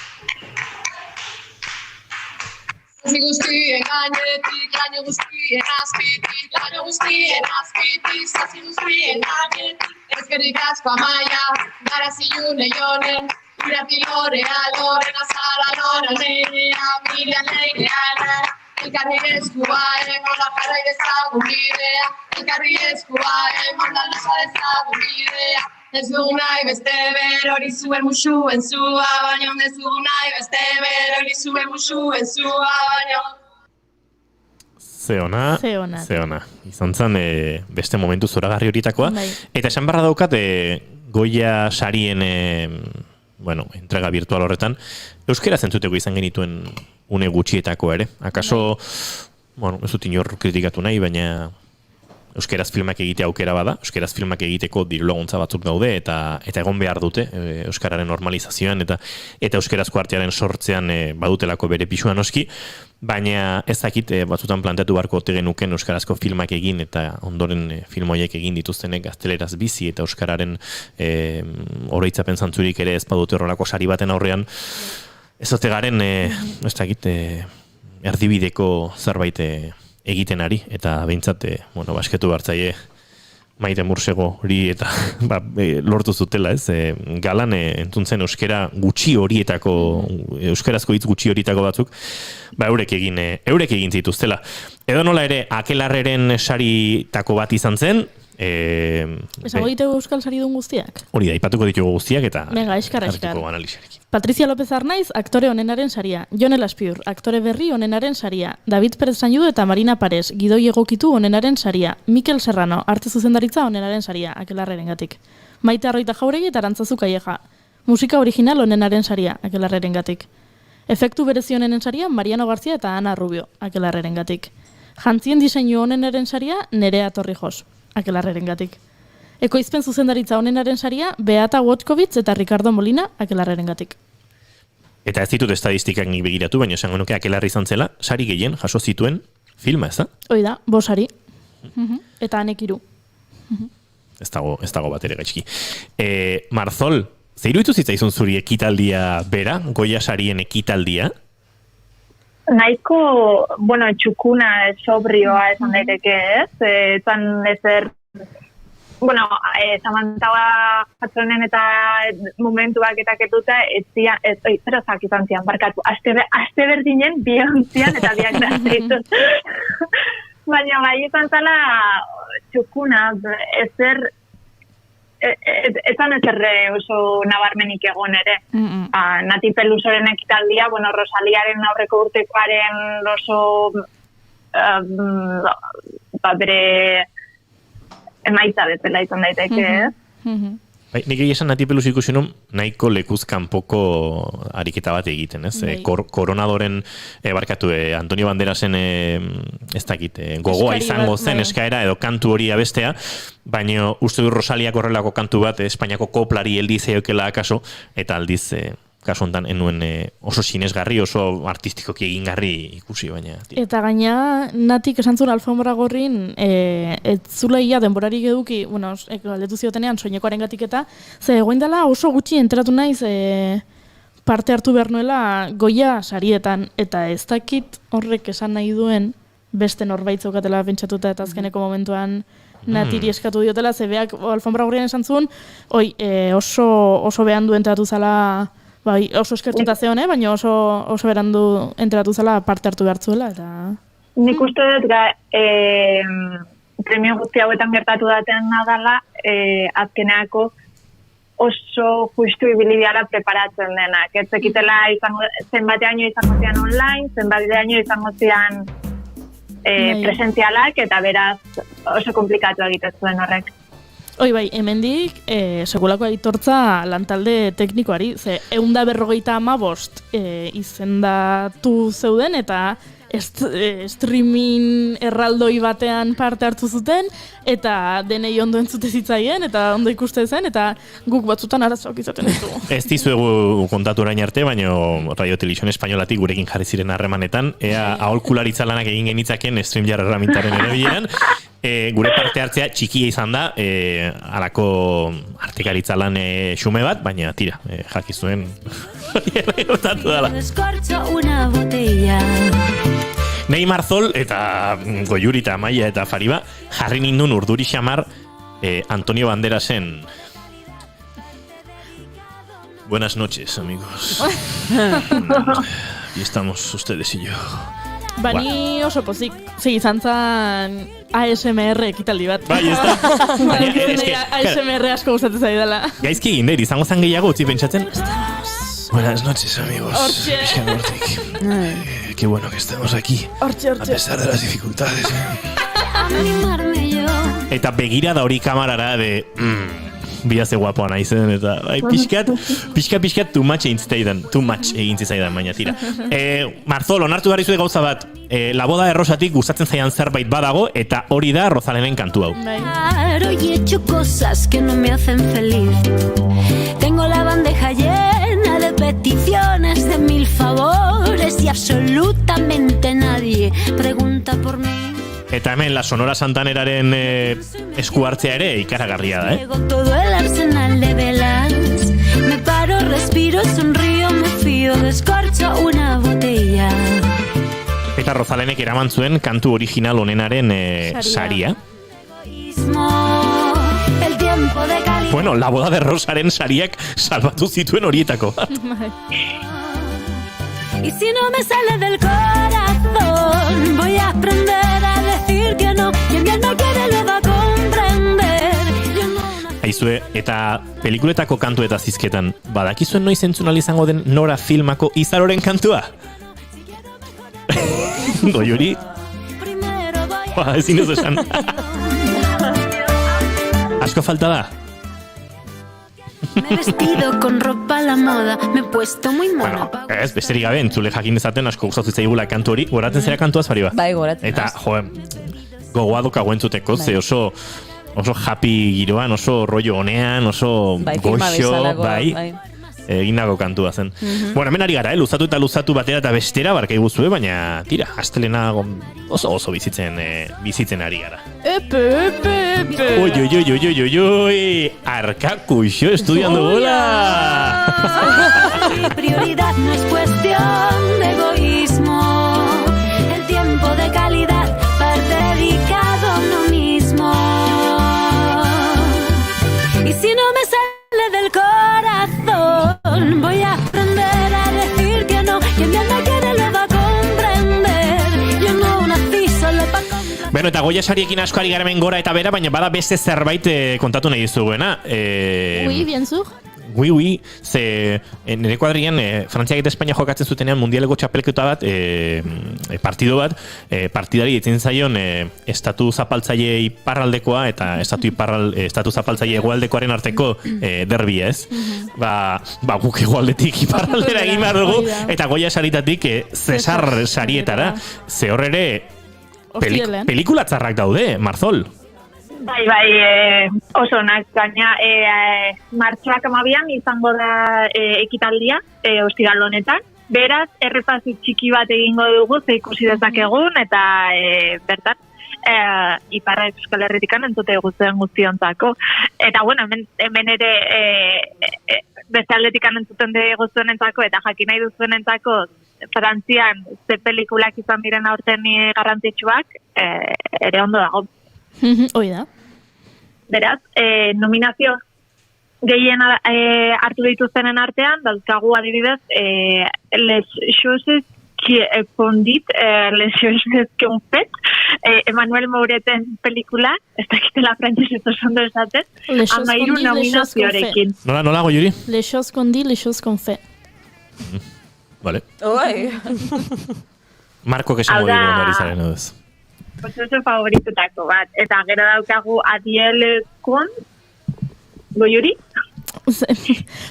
Zazi guztien gainetik, laino guztien azpitik, laino guztien azpitik, zazi guztien gainetik. Ezkerrik asko Amaia, gara zilune jonen, irati lorea, loren azara, lora nerea, Miriam leireana. Elkarri eskua, emonda jarrai dezagun bidea, elkarri eskua, emonda luza dezagun bidea. Ez dugu nahi beste berori zuen musuen zua, baino ez dugu nahi beste berori zuen musuen zua, baino. Zeona. Izan zen beste momentu zoragarri horitakoa. Eta esan barra daukat, Goya sarien entrega virtual horretan, euskera zentzuteko izan genituen une gutxietako ere. Akaso, ez dut inor kritikatu nahi, baina euskeraz filmak egite aukera bada, euskeraz filmak egiteko diru laguntza batzuk daude, eta egon behar dute euskararen normalizazioan, eta euskerazko artearen sortzean badutelako bere pisua noski, baina ez dakit batzutan planteatu barko ote genuken euskarazko filmak egin, eta ondoren film horiek egin dituztenek gazteleraz bizi, eta euskararen oroitzapen zantzurik ere ez badute horrelako sari baten aurrean, ez ote garen, ez dakit, erdibideko zerbait egiten ari, eta behintzat, basketu bartzaie Maite Mursego hori eta lortu zutela, ez? Galan entzuntzen euskera gutxi horietako, euskarazko hitz gutxi horietako batzuk, eurek egin zituztela. Edo nola ere, Aquelarreren saritako bat izan zen, esango ditugu euskal saridun guztiak? Hori da, ipatuko ditugu guztiak eta venga, eskar. Patrizia López Arnaiz, aktore onenaren saria. Jon Elaspiur, aktore berri onenaren saria. David Pérez Sañudo eta Marina Pares, gidoi egokitu onenaren saria. Mikel Serrano, arte zuzendaritza onenaren saria, Aquelarrerengatik. Maite Arroita Jauregi eta Arantzazu Calleja. Musika original onenaren saria, Aquelarrerengatik. Efektu berezi onenen saria, Mariano García eta Ana Rubio, Aquelarrerengatik. Jantzien diseinu onenaren saria, Nerea Torrijos, Aquelarrerengatik. Ekoizpen zuzendaritza onenaren saria Beata Wojtkowitz eta Ricardo Molina Akelarrerengatik. Eta ez ditut estadistikak nik begiratu, baina esango nuke Akelarre izan zela, sari gehien jaso zituen filma, ez da? Hoi da, 5 sari. Eta hanek 3. Ez dago bat ere gaizki. Marzol, ze iruditu zitzaizun zuri ekitaldia bera, Goya sarien ekitaldia? Nahiko, txukuna, sobrioa esan daiteke, ez? Esan ezer, zamantaua jatronen eta momentuak eta ketuta, zerozak izan zian, barkatu, aste berdinen, biontzian eta biak dazteitu. Baina bai izan zala txukuna, ezan ezer oso nabarmenik egon ere. Nati Pelusoren ekitaldia, Rosaliaren aurreko urtekoaren oso bere emaitza bezala izan daiteke, ez? Nik esan Nati Pelus ikusi nun nahiko lekuz kanpoko ariketa bat egiten, ez? Koronadoren, Antonio Banderasen, ez dakit, gogoa izango zen eskaera edo kantu hori abestea, baina uste du Rosaliak horrelako kantu bat, Espainiako koplari heldi zeokela akaso, eta aldiz, kasu honetan, enuen oso sinesgarri, oso artistikoki egingarri ikusi, baina... Eta gaina, Natik esan zuen alfombra gorrin, ez zula ia denborarik eduki, galdetu ziotenean, soinekoaren gatik eta, ze egoin dela oso gutxi enteratu naiz parte hartu behar nuela Goya sarietan, eta ez dakit horrek esan nahi duen beste norbait zaukatela pentsatuta eta azkeneko momentuan Natiri eskatu diotela, ze beak alfombra gorrian esan zuen, oso behan du enteratu zala... Bai, oso eskertuta zeon, baina oso berandu enteratu zela parte hartu behartzuela, eta... Nik uste dut, premio guzti hauetan gertatu daten nadala, azkeneako oso justu ibilidiala preparatzen denak. Ez ekitela zenbateaino izango zian online, zenbateaino izango zian presentzialak, eta beraz oso komplikatu egiten zuen horrek. Hoi bai, hemendik segulako aitortza lantalde teknikoari, ze 155 izendatu zeuden eta streaming erraldoi batean parte hartu zuten eta denei ondo entzute zitzaien eta ondo ikuste zen eta guk batzutan arazoak izaten ditu. Ez dizuegu kontatu orain arte, baina Radio Televisión Espainolatik gurekin jarri ziren harremanetan, ea aholkularitza lanak egin genitzaken StreamYard erramintaren erabileran, gure parte hartzea txikia izan da, alako artekaritza lan xume bat, baina tira, jakizuen gertatu dela. Nei Marzol eta Goiuri eta Amaia eta Fariba jarri nindun urduri xamar Antonio Banderasen Buenas noches, amigos. Y estamos ustedes y yo. Bani oso pozik, izan zan ASMR ekitaldi bat. Bai, ez da. ASMR asko gustatzen zaidala. Gaizki egin der, izango zan gehiago utzi pentsatzen. Buenas noches, amigos. Qué bueno que estemos aquí. A pesar de las dificultades. Eta begira da hori kamarara de... Bidaze guapoa naizen, eta pixkat too much egin zitzaidan, baina tira. Marzol, onartu behar izue gauza bat, La boda de Rosatik gustatzen zaidan zerbait badago, eta hori da Rozalenen kantu hau. Y he hecho cosas que no me hacen feliz. Tengo la bandeja llena de peticiones, de 1000 favores y absolutamente nadie pregunta por mí. Eta hemen la Sonora Santaneraren esku hartzea ere ikaragarria da, Llego todo el arsenal de velas. Me paro, respiro, sonrío, me fío, descorcho una botella. Eta Rozalenek eraman zuen kantu original honenaren saria. El tiempo de calidad. Bueno, La boda de Rosaren sariak salbatu zituen horietako. Y si no me sale del corazón, voy a aprender a decir que no. Quien bien no quiere lo va a comprender. Aizue, eta pelikuletako kantu eta zizketan, badakizuen noiz entzun izango den Nora filmako Izaroren kantua? Goiuri? Ezin ez esan. Asko falta da? Me he vestido con ropa a la moda, me he puesto muy mona. Ez, besterik gabe, entzule jakin dezaten asko gustatu zaigula kantu hori. Goratzen zera kantuaz, Fariba? Bai, goratzen. Eta, gogoa dokago entzuteko, ze oso oso happy giroan, oso rollo honean, oso goxo, bai. Egindako kantua zen. Bueno, hemen ari gara, luzatu eta luzatu batera eta bestera, barkai guztue, baina, tira, astelena oso bizitzen ari gara. Epe. Oi, Arkakuxo, estudiando bola. Mi prioridad no es cuestión de egoísmo, el tiempo de calidad va dedicado a uno mismo. Y si no me sale del corazón, voy a aprender a decir que no. Quien bien me quiere lo va a comprender. Yo no nací solo para complacer. Bueno, eta Goya sariekin asko ari garamen gora eta bera, baina bada beste zerbait kontatu nahi dizuguena. Oui, bien sûr. Oui, ze nire kuadrian Frantziak eta Espainia jokatzen zutenean mundialeko txapelketa bat, partido bat, partidari ditzen zaion estatu zapaltzaile iparraldekoa eta estatu zapaltzaile hegoaldekoaren arteko derbia, ez? Ba guk hegoaldetik iparraldera egin behar dugu, eta Goya saritatik Cesar sarietara, ze hor ere pelikula txarrak daude, Marzol. Bai, oso onak, gaina martxoak 12an izango da ekitaldia, ostiral honetan. Beraz, errepasu txiki bat egingo dugu, ze ikusi dezakegun, eta bertan, Iparra Euskal Herritikan entzute guztiontzako. Eta, bueno, hemen ere beste aldetikan entzuten guztionentzako, eta jakin nahi duzuenentzako, Frantzian ze pelikulak izan diren aurten garrantzitsuak, ere ondo dago. Hoi da. Beraz, nominazio gehien hartu dituztenen artean, dauzkagu adibidez, Les Choses qui font dit, Les Choses qui ont fait, Emmanuel Moureten pelikula, ez dakitela frantzesez oso ondo esaten, 13 nominazioarekin. Nola, Goyuri? Les choses qu'on dit, les choses qu'on fait. Vale. Oi. Marko kesango dugu Marizaren odez. Oso favoritutako bat. Eta gero daukagu Adiel Kon, Goyuri?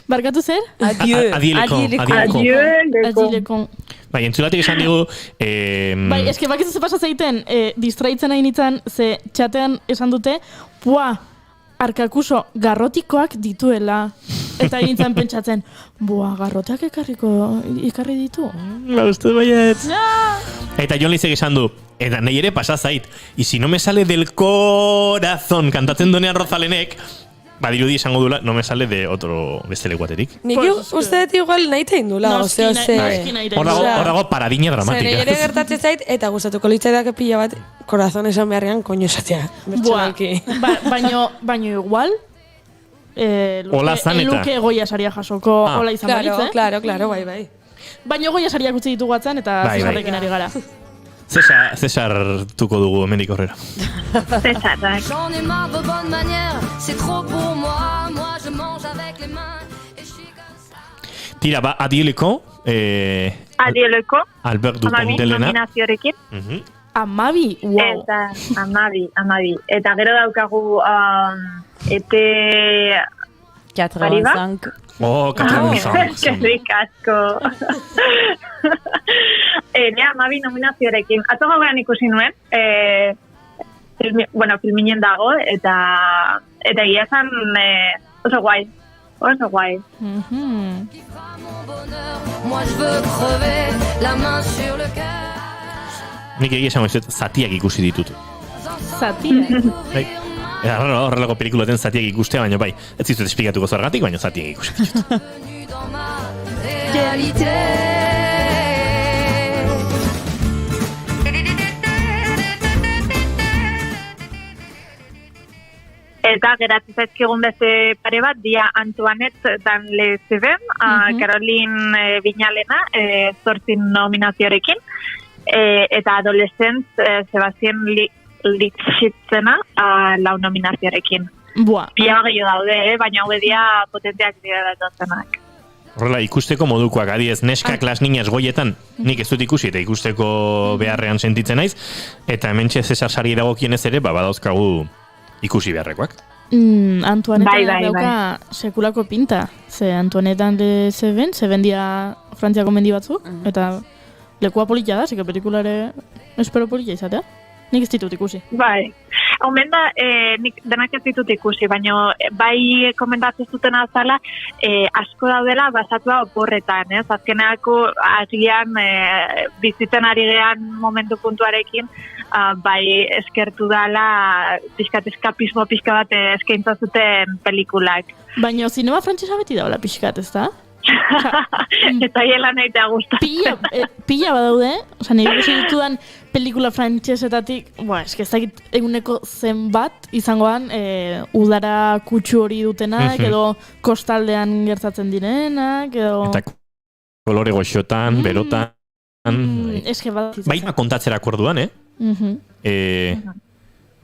Barkatu zer? Adiel Kon. Bai, entzulatik esan digu... Bai, eske bakizu ze pasa zeiten, distraitzen nahi nintzen, ze txatean esan dute, Arkakuso garrotikoak dituela. Eta nintzen pentsatzen, garroteak ekarri ditu. Uste baiet. Eta Jon Lizek esan du, eta nahi ere pasa zait, y si no me sale del corazón, kantatzen donean Rozalenek, badirudi esango dula, no me sale de otro beste lekuaterik. Nik uste dut igual nahi tein dula, Hor dago paradina dramatika. Zer ere gertatzen zait, eta gustatuko litzaidak pila bat, corazón esan beharrean, koño esatea. Baino igual, Luke Goya saria jasoko hola izan baritz, Claro, bai. Baina Goya sariak utzi ditugu atzan, eta Cesarrekin ari gara. Cesar tuko dugu hemendik horrera. Cesar, bai. J'en ai marre vos bonnes manières, c'est trop pour moi, moi je mange avec les mains, et je suis comme ça. Tira, Adieleko, Albert Dupont de Lena. Nominazioarekin. Amabi, wow. Eta Amabi. Eta gero daukagu Ete... 85. Oh, 85. Kerrik asko. Amabi nominazioarekin. Atzo gauean ikusi nuen, filminen dago, eta egia esan oso guai. Nik egia esan zatiak ikusi ditut. Zatiak? Horrelako pelikulaten zatiak ikustea, baina bai, ez zizut esplikatuko zergatik, baina zatiak ikusi ditut. Eta geratzen zaizkigun beste pare bat, Dia Antoinette dan Le Seven, Caroline Viñalena, 8 nominazioarekin, eta Adolescent Sebastien Litschitzena, 4 nominazioarekin. Pila gehiago daude, baina hau dia potenteak dira datozenak. Horrela, ikusteko modukoak, adiez, neskak las niñas Goyetan, nik ez dut ikusi, eta ikusteko beharrean sentitzen naiz, eta hementxe Cesar sari dagokienez ere, badauzkagu ikusi beharrekoak. Antoineta dauka sekulako pinta, ze Antoinetan de Seven dia Frantziako mendi batzuk, eta lekua politia da, zeke pelikulare espero politia izatea. Nik ez ditut ikusi. Bai, Omen da, nik denak ez ditut ikusi, baina bai komentatzen zuten azala, asko daudela basatua oporretan, ez? Azkeneako agian bizitzen ari gean momentu puntuarekin, bai eskertu dela pixkat eskapismo pixka bat eskaintza zuten pelikulak. Baina zinema frantsesa beti daula pixkat, ez da? Eta hiela nahitea gustatzen. Pila badaude, oza, nire ikusi ditudan pelikula frantsesetatik, ez dakit eguneko zenbat izangoan udara kutsu hori dutenak, edo kostaldean gertatzen direnak, edo... Eta kolore goxotan, berotan... Eske bat... Baina kontatzerak orduan,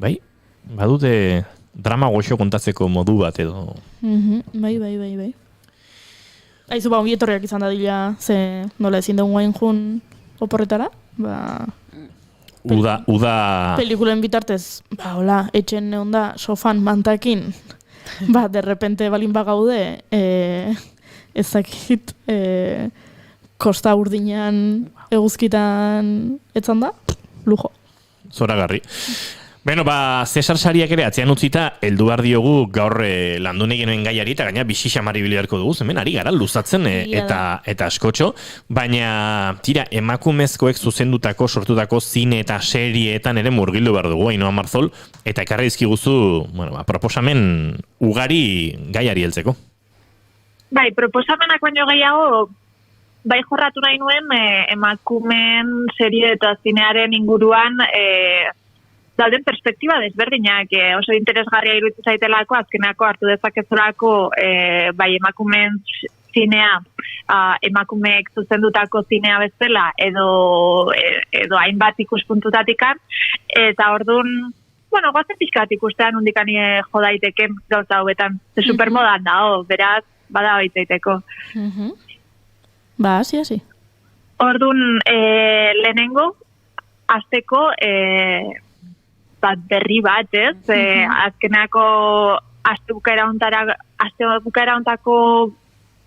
bai, badute drama goxo kontatzeko modu bat edo... Bai. Aizu, ongi etorriak izan dadila, ze nola ezin dugu guain jun oporretara, Uda... Pelikulen bitartez, hola, etxen neon da, sofan mantakin, de repente balin bagaude, ezakit, kosta urdinean eguzkitan etzan da, lujo. Zoragarri. Beno, Cesar Sariak ere atzean utzita, heldu behar diogu gaur landu nahi genuen gaiari, eta gaina bixixamari biliarko dugu, hemen ari gara luzatzen eta askotxo, baina tira, emakumezkoek zuzendutako, sortutako zine eta serieetan ere murgildu behar dugu, Ainhoa Marzol, eta ekarri dizkiguzu, proposamen ugari gaiari heltzeko. Bai, proposamenak baino gehiago, bai jorratu nahi nuen emakumen serie eta zinearen inguruan dauden perspektiba desberdinak, oso interesgarria iruditzen zaitelako, azkenako hartu dezakezolako bai emakumen zinea, emakumeek zuzendutako zinea bezala, edo hainbat ikuspuntutatikan, eta orduan, goazen pixkat ikustean hundikan jo daiteken gauza hauetan, supermodan da, beraz, bada baitzaiteko. Hasi. Orduan, lehenengo, azteko, berri bat, ez? Azkenako aste bukaera ontako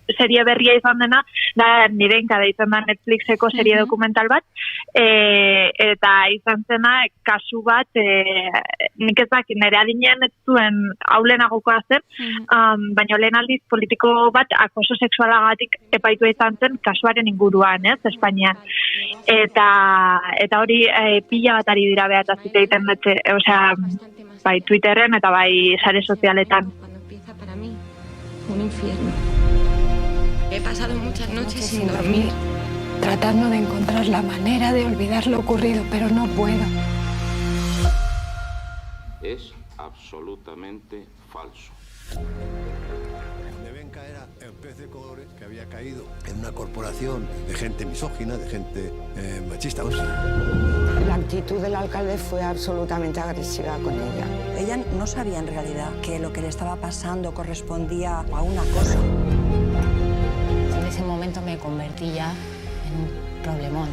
serie berria izan dena, da nirenka deitzen da Netflixeko serie dokumental bat, eta izan zena kasu bat, nik ezak nire adinean ez zuen haulenagokoa zen, baina lehen aldiz politiko bat acoso sexualagatik epaitu izan zen kasuaren inguruan, ez, Espainian. Eta hori pila bat ari dira behataz egiten dut, bai Twitterren eta bai sare sozialetan. Un infierno. He pasado muchas noches sin dormir, tratando de encontrar la manera de olvidar lo ocurrido, pero no puedo. Es absolutamente falso. Nevenka era el pez de colores que había caído en una corporación de gente misógina, de gente machista. La actitud del alcalde fue absolutamente agresiva con ella. Ella no sabía en realidad que lo que le estaba pasando correspondía a un acoso. En ese momento me convertí ya en un problemón.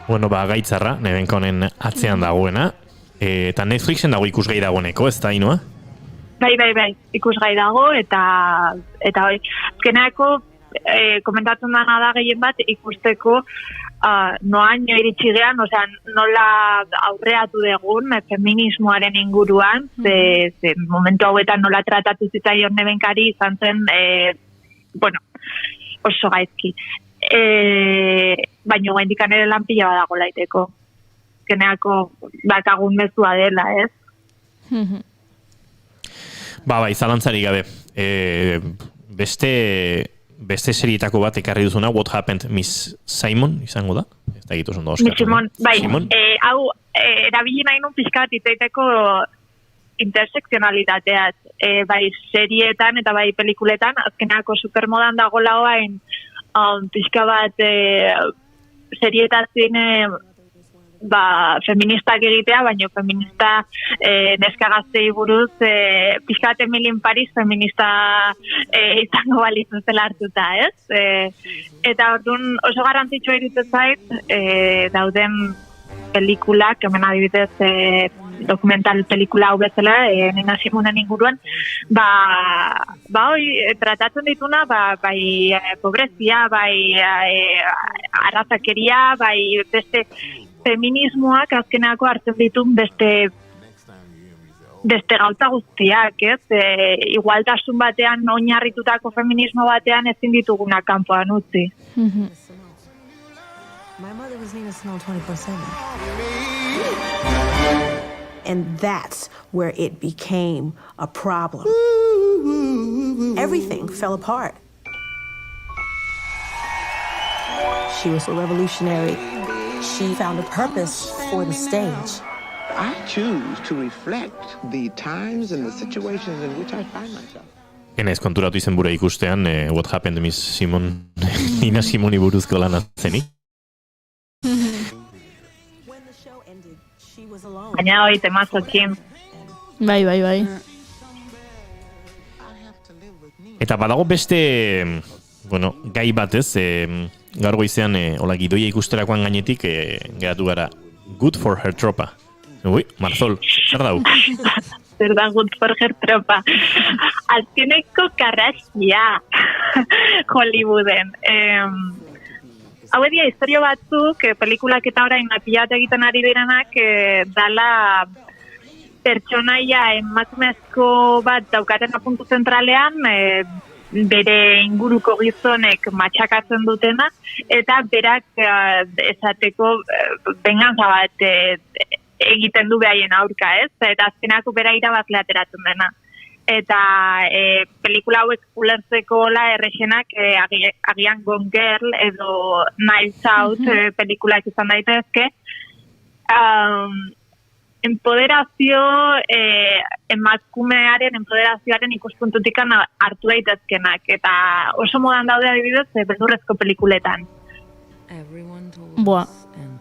Bueno, gaitzarra, Nevenka honen atzean dagoena, eta Netflixen dago ikusgai dagoeneko, ez da, Ainhoa? Bai, ikusgai dago, eta hoi, azkeneko komentatzen dana da gehien bat ikusteko noaino iritsi gean, nola aurreatu degun feminismoaren inguruan, ze momentu hauetan nola tratatu zitzaion Nevenkari izan zen, oso gaizki. Baina gaindikan ere lan pila badago laiteko. Azkeneako bakagun mezua dela, ez? Bai, zalantzari gabe. Beste serietako bat ekarri duzuna, What Happened Miss Simon, izango da? Ez da egitu zondo Oscar. Miss Simon, bai. Hau, erabili nahi nun pixkat itaiteko intersekzionalitateaz. Bai, serietan eta bai pelikuletan, azkenako supermodan dago lauain pixka bat serietazien feministak egitea, baina feminista neska gaztei buruz pixka bat Emilien Paris feminista izango balizu zela hartuta, ez? Eta orduan oso garrantzitsua iruditzen zait dauden pelikulak, hemen adibidez dokumental pelikula hau bezala, Nina Simonen inguruan, tratatzen dituna, bai pobrezia, bai arrazakeria, bai beste feminismoak azkenako hartzen ditu beste gauza guztiak, ez? Igualtasun batean, oinarritutako feminismo batean ezin dituguna kanpoan utzi. My mother was Nina Snow 24/7. And that's where it became a problem. Everything fell apart. She was a revolutionary. She found a purpose for the stage. I choose to reflect the times and the situations in which I find myself. Enez konturatu izen bura ikustean, What Happened to Miss Simon, Nina Simoni buruzko lana zenik. Baina hori temazokin. Bai. Eta badago beste, gai batez, gaur goizean, hola gidoia ikusterakoan gainetik, geratu gara, Good for Her tropa. Ui, Marzol, zer dau? Zer da Good for Her tropa. Azkeneko karrasia Hollywooden. Hau edia historio batzuk, pelikulak eta orain apiat egiten ari direnak, dala pertsonaia emakumezko bat daukaten apuntu zentralean, bere inguruko gizonek matxakatzen dutena, eta berak esateko benganza bat egiten du behaien aurka, ez? Eta azkenako bera irabazle ateratzen dena. Eta pelikula hauek ulertzeko errexenak agian Gone Girl edo Knives Out pelikulak izan daitezke. Empoderazio, emakumearen empoderazioaren ikuspuntutik hartu daitezkenak. Eta oso modan daude adibidez beldurrezko pelikuletan.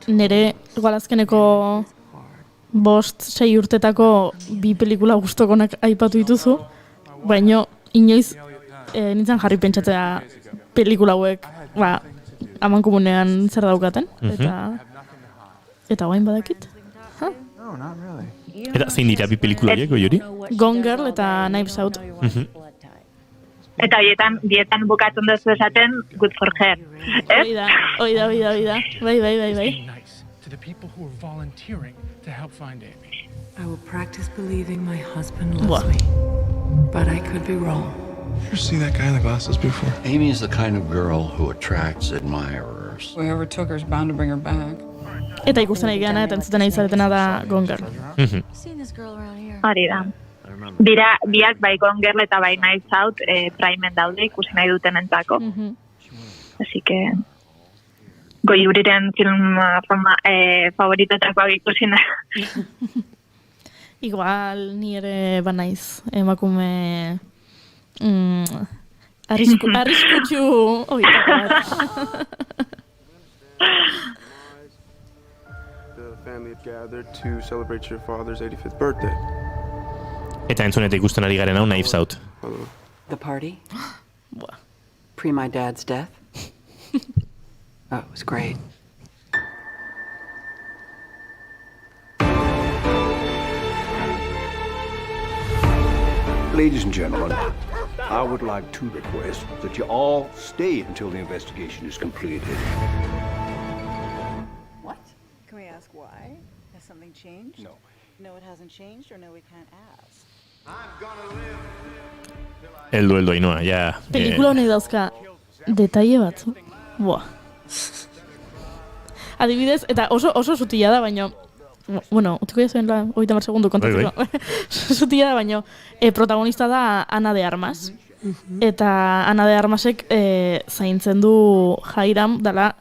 Nire igualazkeneko 5-6 urtetako 2 pelikula gustokonak aipatu dituzu, baina inoiz nintzen jarri pentsatzea pelikula hauek amankomunean zer daukaten, eta guain badakit. Eta zein dira 2 pelikula horiek, Goiuri? Gone Girl eta Knives Out. Eta bietan bukatzen duzu esaten Good for Her. Oida. Bai. To the people who are volunteering to help find Amy. I will practice believing my husband loves me, but I could be wrong. You ever see that guy in the glasses before? Amy is the kind of girl who attracts admirers. Whoever took her is bound to bring her back. Eta ikusten egana eta entzuten izaretena da Gone Girl. Hori da. Biak bai Gone Girl eta bai Knives Out Primen daude ikusi nahi duten entzako. Así que Goiuriren film favoritoetako ikusi nahi. Igual ni ere banaiz emakume arriskutsu The family had gathered to celebrate your father's 85th birthday. Eta entzunetik ikusten ari garen hau Knives Out. The party? Pre my dad's death? Oh, it was great. Ladies and gentlemen, I would like to request that you all stay until the investigation is completed. What? Can we ask why? Has something changed? No. No, it hasn't changed, or no, we can't ask. Eldu, Ainhoa, ja. Pelikula honek dauzka detaile batzu. Adibidez, eta oso zutila da, baina utiko jazuen 30 segundu kontatzeko. Zutila da, baina protagonista da Ana de Armas. Eta Ana de Armasek zaintzen du Jairam dela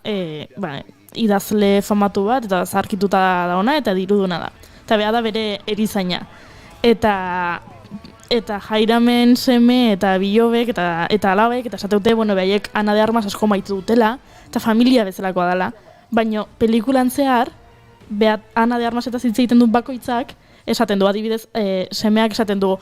idazle famatu bat, eta zarkituta da ona, eta diruduna da. Eta beha da bere erizaina. Eta Jairamen seme eta bilobek eta alabek, eta esateute, behaiek Ana de Armas asko maitu dutela, eta familia bezalakoa dela. Baina pelikulan zehar, Ana de Armas eta zitze egiten dut bakoitzak, esaten du, adibidez, semeak esaten du,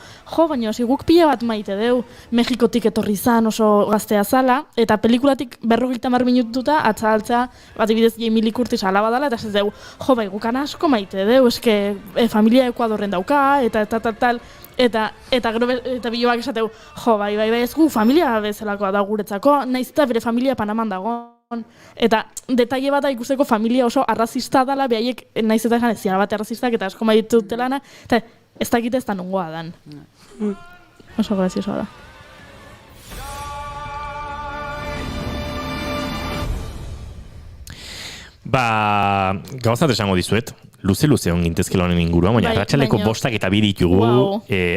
baina guk pila bat maite deu, Mexikotik etorri zan oso gaztea zala, eta pelikulatik 50 minututa atzaltzea, adibidez, Jamie Lee Curtis alaba dela, eta esaten du, bai, gukan asko maite deu, eske familia Ekuadorren dauka, eta tal, eta bilobak esateu, bai, ez gu familia bezalakoa da guretzako, naiz eta bere familia Panaman dago, Eta detaile bat da ikusteko familia oso arrazista dala, behaiek naiz eta esan ziara bat arrazistak eta asko maitutelana, eta ez dakite ez da nongoa dan. Oso graziosoa da. Gauzat esango dizuet, luze ongintezkela honen inguruan, baina arratsaleko bostak eta bi ditugu,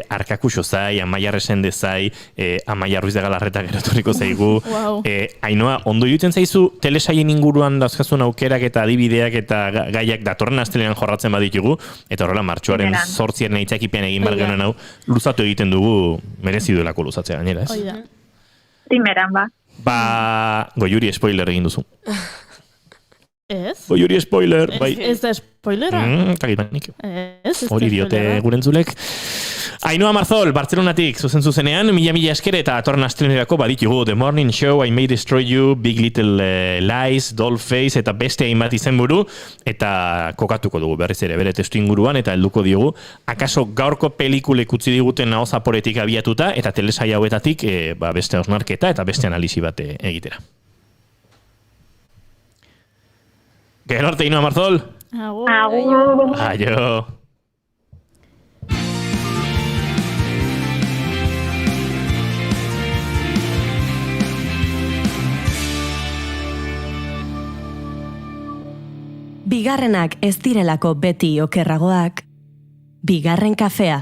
Arkakuxo zai, Amaia Resende zai, Amaia Ruiz de Galarreta gerotoriko zaigu. Ainhoa, ondo iruditzen zaizu telesaien inguruan dauzkazun aukerak eta adibideak eta gaiak datorren astelenan jorratzen baditugu, eta horrela martxoaren 8 aitzakipean egin bar genon hau, luzatu egiten dugu, merezi duelako luzatzea gainera, ez? Primeran, Goiuri spoiler egin duzu. Ez? Goiuri spoiler, bai. Ez da spoilera? Tagipanik. Ez hori diote gurentzulek. Ainhoa Marzol, Bartzelonatik, zuzenean, mila esker eta atorren astelenerako baditugu The Morning Show, I May Destroy You, Big Little Lies, Dollface eta beste hainbat izenburu, eta kokatuko dugu berriz ere bere testu inguruan eta helduko diogu. Akaso gaurko pelikulek utzi diguten naho zaporetik abiatuta eta telesai hauetatik beste hausnarketa eta beste analisi bat egitera. Gero arte, Ainhoa Marzol. Agur. Aio. Bigarrenak ez direlako beti okerragoak. Bigarren kafea.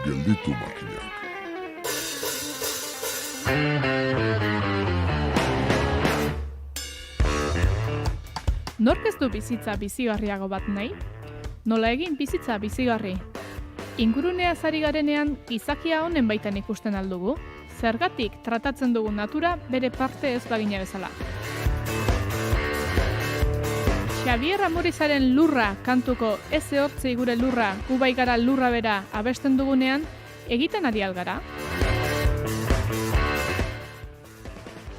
Gelditu makinak. Nork ez du bizitza bizigarriago bat nahi? Nola egin bizitza bizigarri? Ingurunea zari garenean gizakia honen baitan ikusten aldugu, zergatik tratatzen dugun natura bere parte ez bagina bezala. Xabier Amorizaren Lurra kantuko ez ehortzei gure lurra, gu bai gara lurra bera abesten dugunean, egiten ari algara?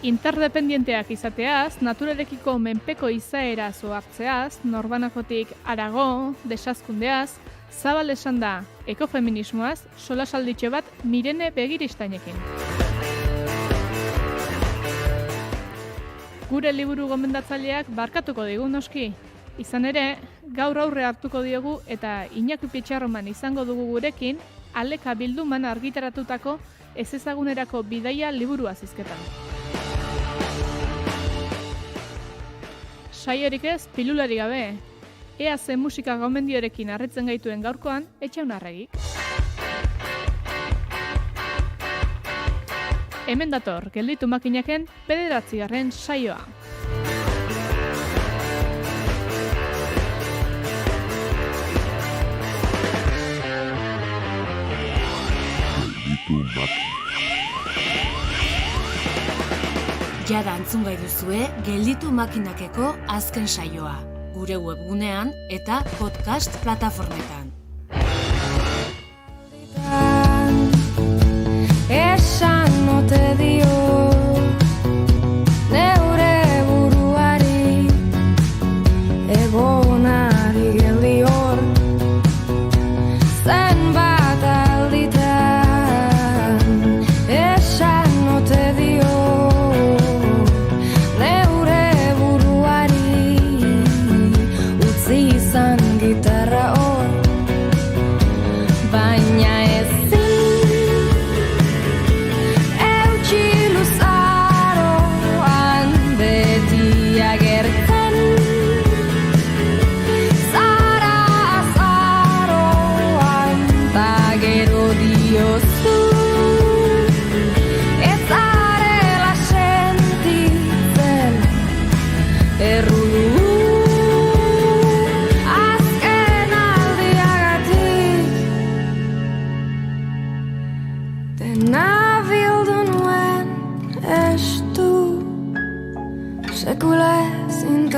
Interdependienteak izateaz, naturarekiko menpeko izaera zohartzeaz, norbanakotik harago, desazkundeaz, zabal esan da ekofeminismoaz, solasalditxo bat Mirene Begiristainekin. Gure liburu gomendatzaileak barkatuko digu noski. Izan ere, gaur aurre hartuko diogu eta Iñaki Pietxarroman izango dugu gurekin, Aleka bilduman argitaratutako ezezagunerako bidaia liburua zizketan. Saiorik ez, pilulari gabe. Ea ze musika gomendiorekin harritzen gaituen gaurkoan, Etxaun Arregik. Hemen dator, gelditu makinaken 9. saioa. Gelditu makinak. Jada entzun gai duzue, Gelditu makinakeko azken saioa. Gure webgunean eta podcast plataformetan. Esan ote dio neure buruari egonari geldi hor zenbat alditan esan ote dio neure buruari utzi izan gitarra hor baina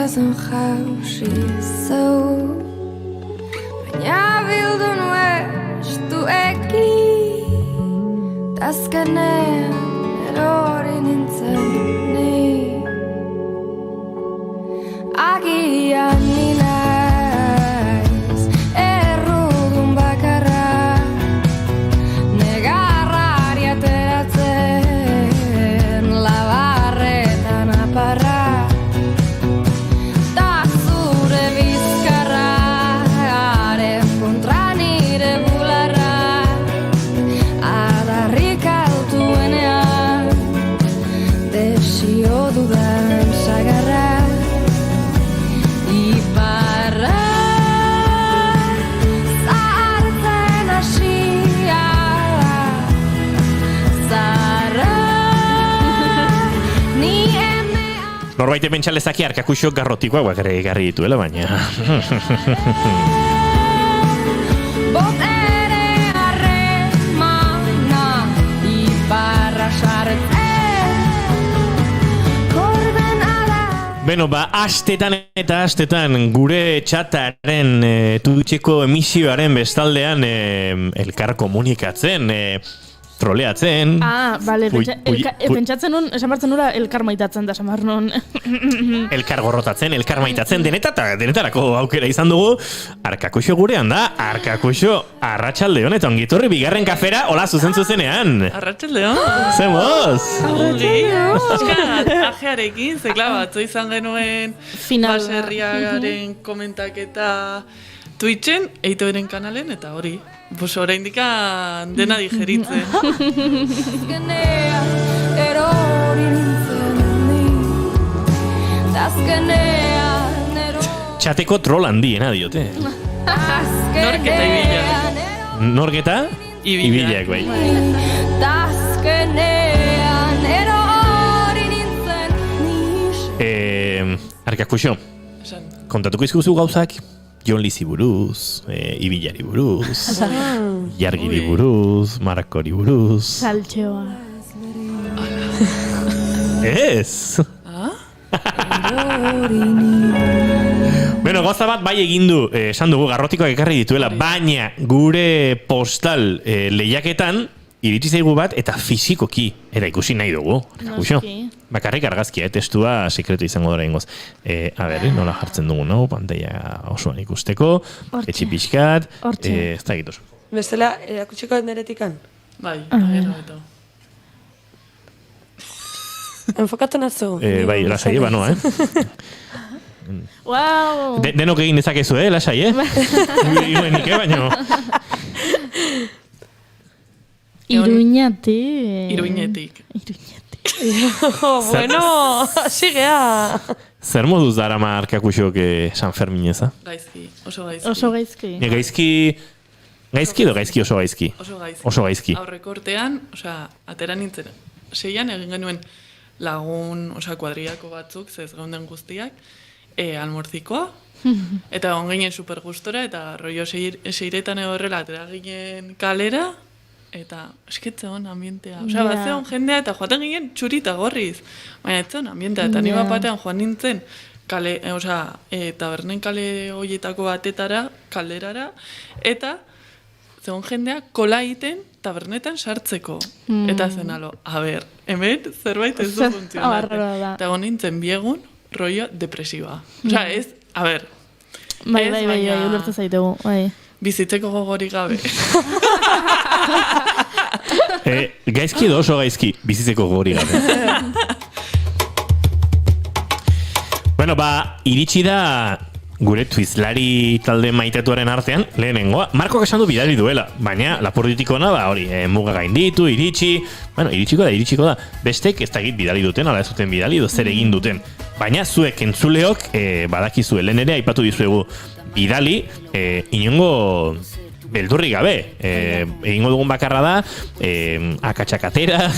zen jausi zau baina bildu nuen estu eki tazkenean erori nintzen ni agian ni naiz errudun bakarra negarrari ateratzen Norbaite pentsalezaki arkakuxo garrotikoak bakarrik ekarri dituela, baina. Botere harremana iparra sartzen Beno, astetan eta astetan gure txataren Twitcheko emisioaren bestaldean elkar komunikatzen, troleatzen. Bale, pentsatzen nun, esan bartzen nura elkar maitatzen da, esan bar nun. Elkar gorrotatzen, elkar maitatzen, denetarako aukera izan dugu. Arkakuxo gurean da, Arkakuxo arratsalde honetan, ongitorri bigarren kafera, hola zuzenean. Arratsalde hon. Zemoz? Ajearekin, zekla batzu izan genuen baserriagaren komentaketa Twitchen, Eitoberen kanalen, eta hori. Pues oraindik dena digeritzen. Txateko troll handiena diote. Norketa Ibila. Norketa? Ibilak, bai. Arkakuxo, kontatuko izkuzu gauzak? Jon Lizi buruz, Ibilari buruz, Jargiri buruz, Markori buruz. Saltxoa. Ez! Bueno, goza bat bai egin du, esan dugu garrotikoak ekarri dituela, baina gure postal lehiaketan iritsi zaigu bat eta fizikoki eta ikusi nahi dugu. Bakarrik argazkia, testua sekretu izango dara ingoz. A ber, nola jartzen dugu, no? Pantalla osoan ikusteko, etxi pixkat, ez da egitos. Bestela, erakutsiko neretikan? Bai, gero. Enfokatu nazu. Bai, lasai, noa, Wow! Denok egin dezakezu, lasai, Iruenik, baina... Iruinetik. Bueno, sigea. Zer moduz dara Arkakuxok San Fermineza? Gaizki, oso gaizki. Gaizki edo gaizki oso gaizki? Oso gaizki. Aurreko urtean, atera nintzen, 6an egin genuen lagun, kuadriako batzuk, ez geunden guztiak, almorzikoa, eta egon ginen super gustora, eta rollo seiretan edo horrela, atera ginen kalera, eta esketze hon ambientea. Bat zeon jendea eta joaten ginen txurita gorriz. Baina ez zeon ambientea. Eta nire batean joan nintzen tabernen kale horietako batetara, kalderara, eta zeon jendea kola egiten tabernetan sartzeko. Eta zen alo, hemen zerbait ez du funtzionatzen. Eta egon nintzen biegun rollo depresiba. Ez, Bai, ulertu zaitegu, bai. Bizitzeko gogorik gabe. Gaizki edo oso gaizki, bizitzeko gogorik gabe. Bueno, iritsi da gure twizlari talde maitatuaren artean, lehenengoa. Markok esan du bidali duela, baina laporditiko na hori, muga gainditu, iritsiko da. Bestek ez dakit bidali duten, ala ez duten bidali, edo zer egin duten. Baina zuek entzuleok, badakizue, lehen ere aipatu dizuegu, bidali, inongo beldurri gabe. Egingo dugun bakarra da, akatxakatera,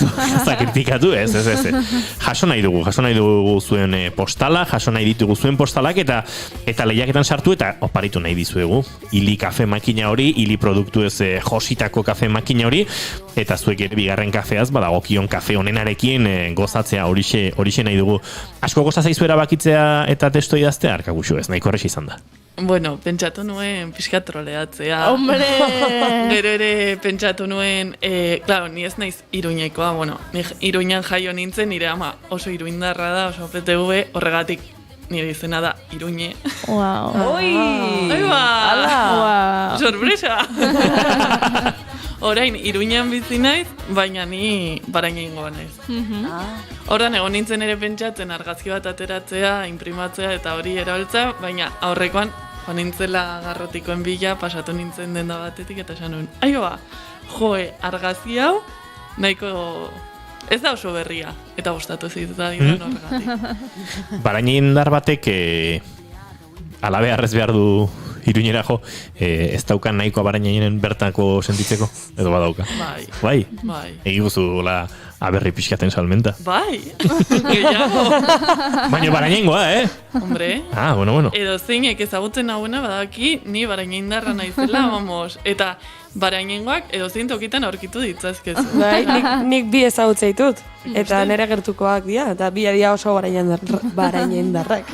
zakritikatu, ez. Jaso nahi dugu zuen postala, jaso nahi ditugu zuen postalak, eta lehiaketan sartu, eta oparitu nahi dizuegu. Ili kafe makina hori, ili produktu ez jositako kafe makina hori, eta zuek ere bigarren kafeaz, badagokion kafe honenarekin gozatzea horixe nahi dugu. Asko goza zaizu erabakitzea eta testo idaztea, Arkakuxo ez, nahiko horrexi izan da. Bueno, pentsatu nuen pixka troleatzea. Hombre! Gero ere pentsatu nuen, claro, ni ez naiz Iruñekoa, ni Iruñan jaio nintzen, nire ama oso iruindarra da, oso PTV, horregatik nire izena da Iruñe. Wow! Oi! Ala! Sorpresa! Orain, Iruñan bizi naiz, baina ni baraina ingoa naiz. Hortan egon nintzen ere pentsatzen argazki bat ateratzea, imprimatzea eta hori erabiltzea, baina aurrekoan nintzela garrotikoen bila, pasatu nintzen denda batetik eta esan nuen, argazki hau nahiko ez da oso berria, eta gustatu zitzaidan horregatik. Baraina indar batek alabe arrez behar du Iruñera ez daukan nahikoa barainainen bertako sentitzeko, edo badauka. Bai. Egiguzu Aberri pixkaten salmenta. Bai, gehiago. Baina barainengoa, Hombre. Bueno. Edo zeinek ezagutzen hauena badaki, ni barainendarra naizela, vamos. Eta barainengoak edo zein tokitan aurkitu ditzazkezu. Bai, nik bi ezagutze ditut. Eta nire gertukoak dira, eta bi adia oso barainendarrak.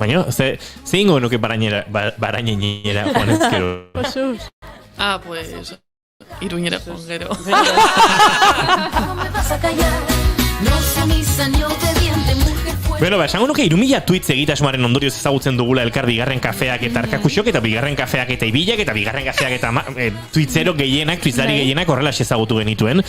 Baina, ze ingo nuke barainenera joan ezkero? Pues, Iruñera joan gero. Bueno, esango nuke 3000 tweets egitasmoaren ondorioz ezagutzen dugula elkar bigarren kafeak eta arkakuxok eta bigarren kafeak eta ibilak eta bigarren kafeak eta tweetzero gehienak, tweetzari gehienak horrela ezagutu genituen.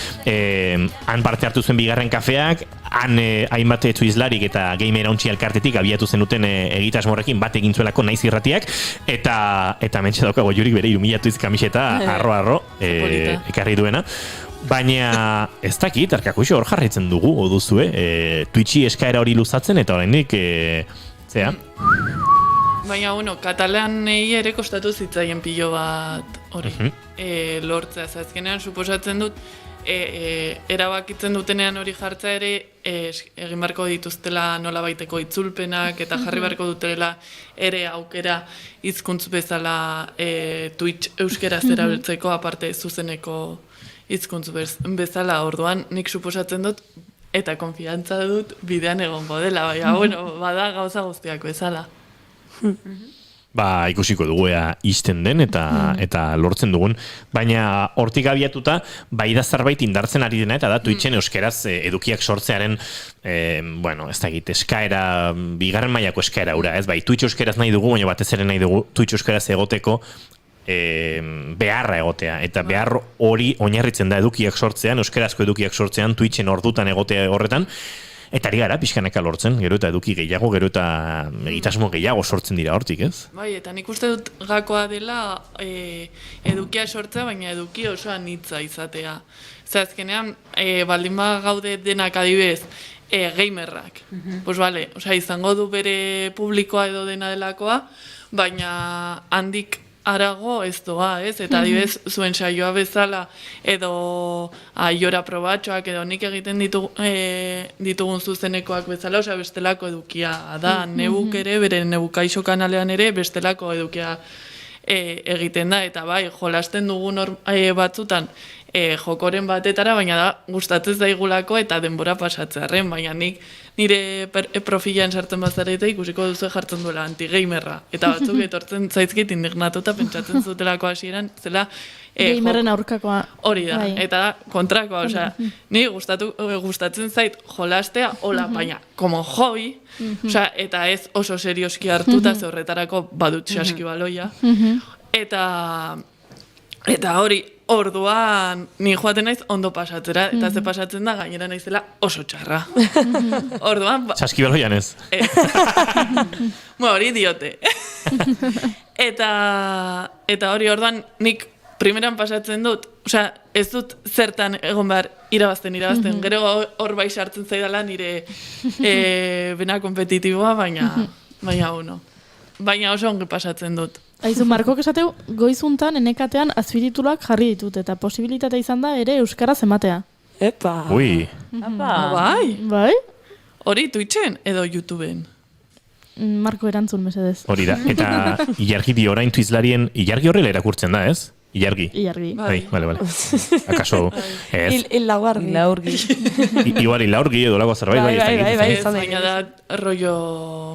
Han parte hartu zuen bigarren kafeak, han hainbat tweetlarik eta gamer hauntzi elkartetik abiatu zenuten egitasmorekin bat egin zuelako naiz irratiak eta mentxe daukago jurik bere 3000 tweets kamiseta arro ekarri duena. Baina ez dakit, arkakuxo hor jarraitzen dugu, oduzue, Twitchi eskaera hori luzatzen eta oraindik, zea? Baina, katalanei ere kostatu zitzaien pilo bat hori. Lortzea, azkenean suposatzen dut, erabakitzen dutenean hori jartza ere, egin barko dituztela nolabaiteko itzulpenak eta jarri barko dutela ere aukera hizkuntz bezala Twitch euskeraz erabiltzeko aparte zuzeneko hizkuntz bezala, orduan nik suposatzen dut eta konfiantza dut bidean egongo dela, baina, bada gauza guztiak bezala. Ikusiko dugu izten den eta lortzen dugun, baina hortik abiatuta bai da zerbait indartzen ari dena eta da Twitchen euskeraz edukiak sortzearen ez da egit, eskaera bigarren mailako eskaera ura, ez bai Twitch euskeraz nahi dugu, baina batez ere nahi dugu Twitch euskeraz egoteko beharra egotea, eta behar hori oinarritzen da edukiak sortzean, euskerazko edukiak sortzean, Twitchen ordutan egotea horretan, eta ari gara pixkanaka lortzen, gero eta eduki gehiago, gero eta egitasmo gehiago sortzen dira hortik, ez? Bai, eta nik uste dut gakoa dela edukia sortzea, baina eduki oso anitza izatea. Azkenean, baldin gaude denak adibez, gamerrak. Izango du bere publikoa edo dena delakoa, baina handik arago ez doa, ez? Eta adibez, zuen saioa bezala edo aiora probatxoak edo nik egiten ditugun zuzenekoak bezala, bestelako edukia da. Nebuk ere, bere Nebukaixo kanalean ere, bestelako edukia egiten da. Eta bai, jolasten dugun batzutan jokoren batetara, baina da gustatzen zaigulako eta denbora pasatzearen, baina nik nire profilan sartzen bazarete ikusiko duzu jartzen duela anti-gamerra. Eta batzuk etortzen zaizkit indignatuta pentsatzen zutelako hasieran, zela gamerren aurkakoa. Hori da, eta kontrakoa, ni gustatzen zait jolastea, hola, baina, como hobby, eta ez oso serioski hartuta, horretarako badut saskibaloia, eta hori, orduan ni joaten naiz ondo pasatzera, eta ze pasatzen da gainera naizela oso txarra. Orduan... Saskibaloian ez. Hori diote. Eta hori orduan nik primeran pasatzen dut, ez dut zertan egon behar irabazten, gero hor bai sartzen zaidala nire bena kompetitiboa, baina oso ongi pasatzen dut. Aizu, Markok esateu, goizuntan enekatean azpirituloak jarri ditut, eta posibilitatea izan da ere euskaraz ematea. Epa! Ui! Bai? Hori Twitchen edo YouTubeen? Marko erantzun, mesedez. Hori da, eta ilargi di orain Twitchlarien, ilargi horrela erakurtzen da, ez? Ilargi. Bai, vale. Akaso, ez? Ilaurgi. Igual ilaurgi edo lago zerbait, bai. Baina da rollo...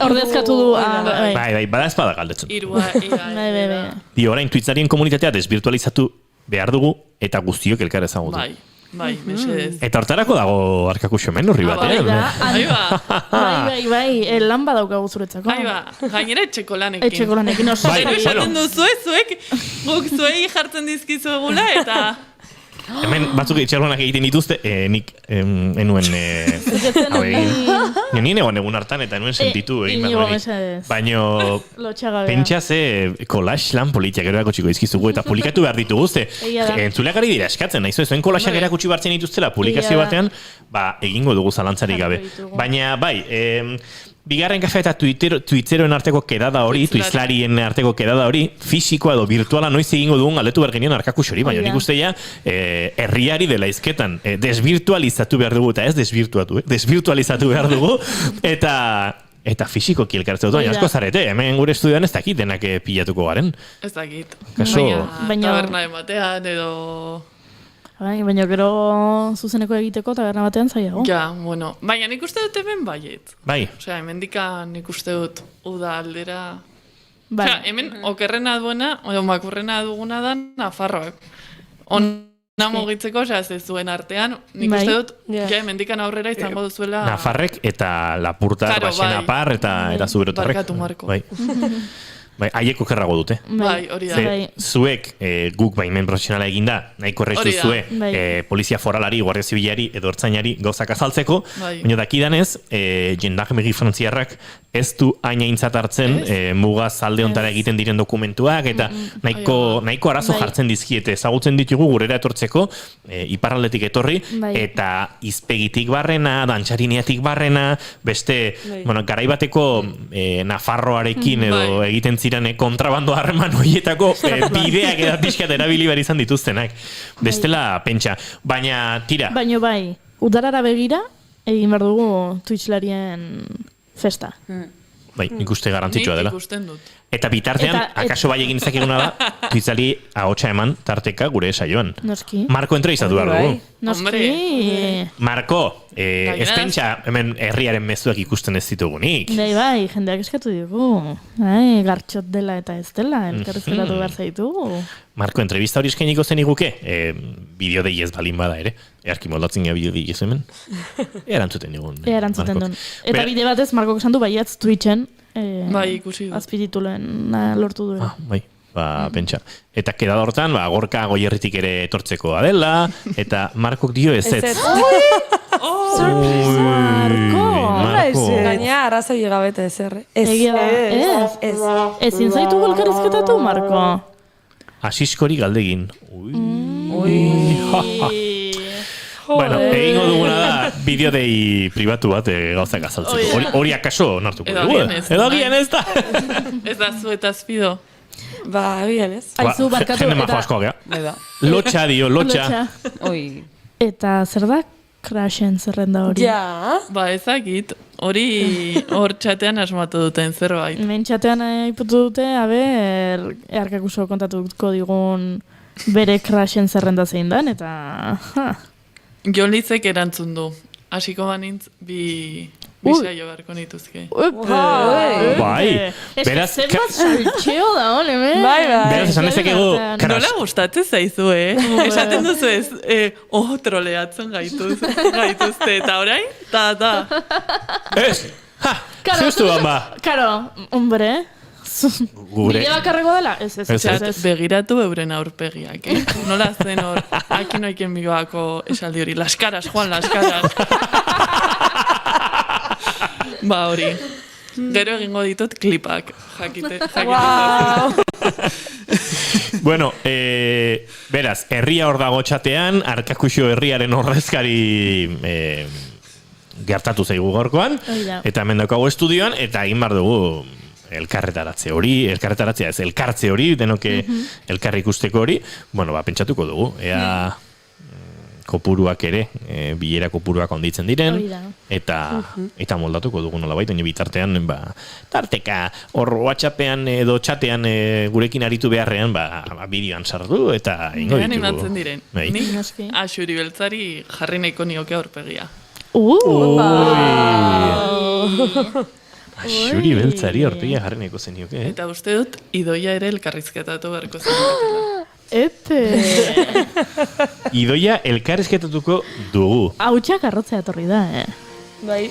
Ordezkatu du... Bai, bada espada galdetzen. Bai. Orain Twitcharien komunitatea desvirtualizatu behar dugu eta guztiok elkar ezagutu. Bai, mesedez. Eta hortarako dago arkakuxo hemen horri batean. Bai, lan badaukagu zuretzako. Gainera etxeko lanekin. Etxeko lanekin, oso. Esaten duzue, guk zuei jartzen dizkizu egula, eta... Hemen batzuk etxerronak egiten dituzte, nik enuen... Nien egon hartan eta enuen sentitu egin behar. Baina pentsa ze kolax lan politia gero erakutxiko izkizugu eta publikatu behar ditugu. Entzuleak ari dira eskatzen, nahizu zuen kolaxak erakutsi bartzen dituztela publikazio batean, egingo dugu zalantzarik gabe. Baina bai, Bigarren kafe eta Twitzeroen arteko kedada hori, Twitchlarien arteko kedada hori, fisikoa edo virtuala noiz egingo dugun galdetu behar genion Arkakusi hori, baina nik uste ja, herriari dela izketan, desvirtualizatu behar dugu, eta ez desvirtualizatu behar dugu, eta fisikoki elkartzen dut, baina asko zarete, hemen gure estudioan ez dakit denak pilatuko garen. Ez dakit. Baina taberna ematean edo... Baina gero zuzeneko egiteko taberna batean zaiago. Ja, bueno, baina nik uste dut hemen baiet. Bai. Osea, hemendika nik uste dut uda aldera... Bai. Osea, hemen okerrena duena, edo makurrena duguna da Nafarroak. Ona mugitzeko, osea, ez zuen artean, nik uste dut, ja, hemendikan aurrera izango duzuela... Nafarrek eta Lapurtar, Baxena Par, eta Zuberotarrek. Barkatu, Marko. Bai. Bai, haiek okerrago dute. Bai, hori da. Zuek guk baimen profesionala eginda, nahiko erraitu zue polizia foralari, guardia zibilari edo ertzainari gauzak azaltzeko, baina dakidanez, jendarmegi frantziarrak ez du hain aintzat hartzen muga zalde ontara egiten diren dokumentuak, eta nahiko arazo jartzen dizkiete, ezagutzen ditugu gurera etortzeko, iparraldetik etorri, eta izpegitik barrena, dantxarineatik barrena, beste, garaibateko Nafarroarekin edo egiten kontrabando harreman horietako bideak edatizkat erabili behar izan dituztenak. Bestela, pentsa. Baina, tira. Baina bai, udarara begira, egin behar dugu Twitchlarien festa. Bai, nik uste garantzitsua dela. Nik ikusten dut. Eta bitartean, akaso bai egin izakeguna da, Twitchari ahotsa eman tarteka gure saioan. Noski. Marko entrevistatu behar dugu. Noski. Marko, ez pentsa hemen herriaren mezuak ikusten ez ditugunik. Bai, jendeak eskatu dugu. Gartxot dela eta ez dela, elkarrezketatu behar zaitu. Marko, entrevista hori eskainiko zen iguke? Bideo dei ez balin bada ere. Earki moldatzen gara bideo dei ez hemen. Erantzuten dugun. Erantzuten duen. Eta bide batez, Marko esan du baiatz Twitchen, bai, ikusi du. Azpiritulen lortu duela. Bai, pentsa. Eta kedada hortan, Gorka Goierritik ere etortzeko adela, eta Markok dio ez ez. Marko! Gaina arrazoi gabete ezer. Ezin zaitu elkarrizketatu, Marko? Asiskori galdegin. Bueno, egingo duguna da bideo dei pribatu bat gauzak azaltzeko. Hori akaso nartuko dugu. Edo agian ez da. Ez da zu eta azpido. Ba, agian ez. Aizu, barkatu. Jende majo askoa gea. Lotxa dio, lotxa. Eta zer da Crashen zerrenda hori? Ja. Ba, ezakit. Hor txatean asmatu duten zerbait. Hemen txatean iputu dute, Arkakuso kontatuko digun bere Crashen zerrenda zein dan, eta... Jon Litzek erantzun du. Hasiko banintz bi saio beharko nituzke. Bai. Beraz, zenbat saltxeo da, hone, beraz, esan ezakegu... Nola gustatzen zaizu, Esaten duzu ez, troleatzen gaituzte, eta orain, ta. Ez, justu bamba. Karo, hombre... Bidea bakarreko dela? Ez. Begiratu euren aurpegiak, Nola zen hor, aki noiken bigoako esaldi hori, las caras, Juan, las caras. Ba hori. Gero egingo ditut klipak, jakite. Bueno, beraz, herria hor dago txatean, Arkakuxo herriaren horrezkari gertatu zaigu gorkoan, eta hemen daukago estudioan, eta egin bar dugu elkarretaratzea ez, elkartze hori, denoke elkarri ikusteko hori, bueno, pentsatuko dugu, ea kopuruak ere, bilera kopuruak onditzen diren, eta moldatuko dugu nola baita, bitartean, tarteka, hor WhatsAppean edo txatean gurekin aritu beharrean, bideoan sartu, eta ingo ditugu. Animatzen diren. Nik Axuri Beltzari jarri nahiko nioke aurpegia. Axuri Beltzari aurpegia jarri nahiko zenioke, Eta uste dut, Idoia ere elkarrizketatu beharko zenioke. Idoia elkarrizketatuko dugu. Hautsak arrotzea etorri da, Bai.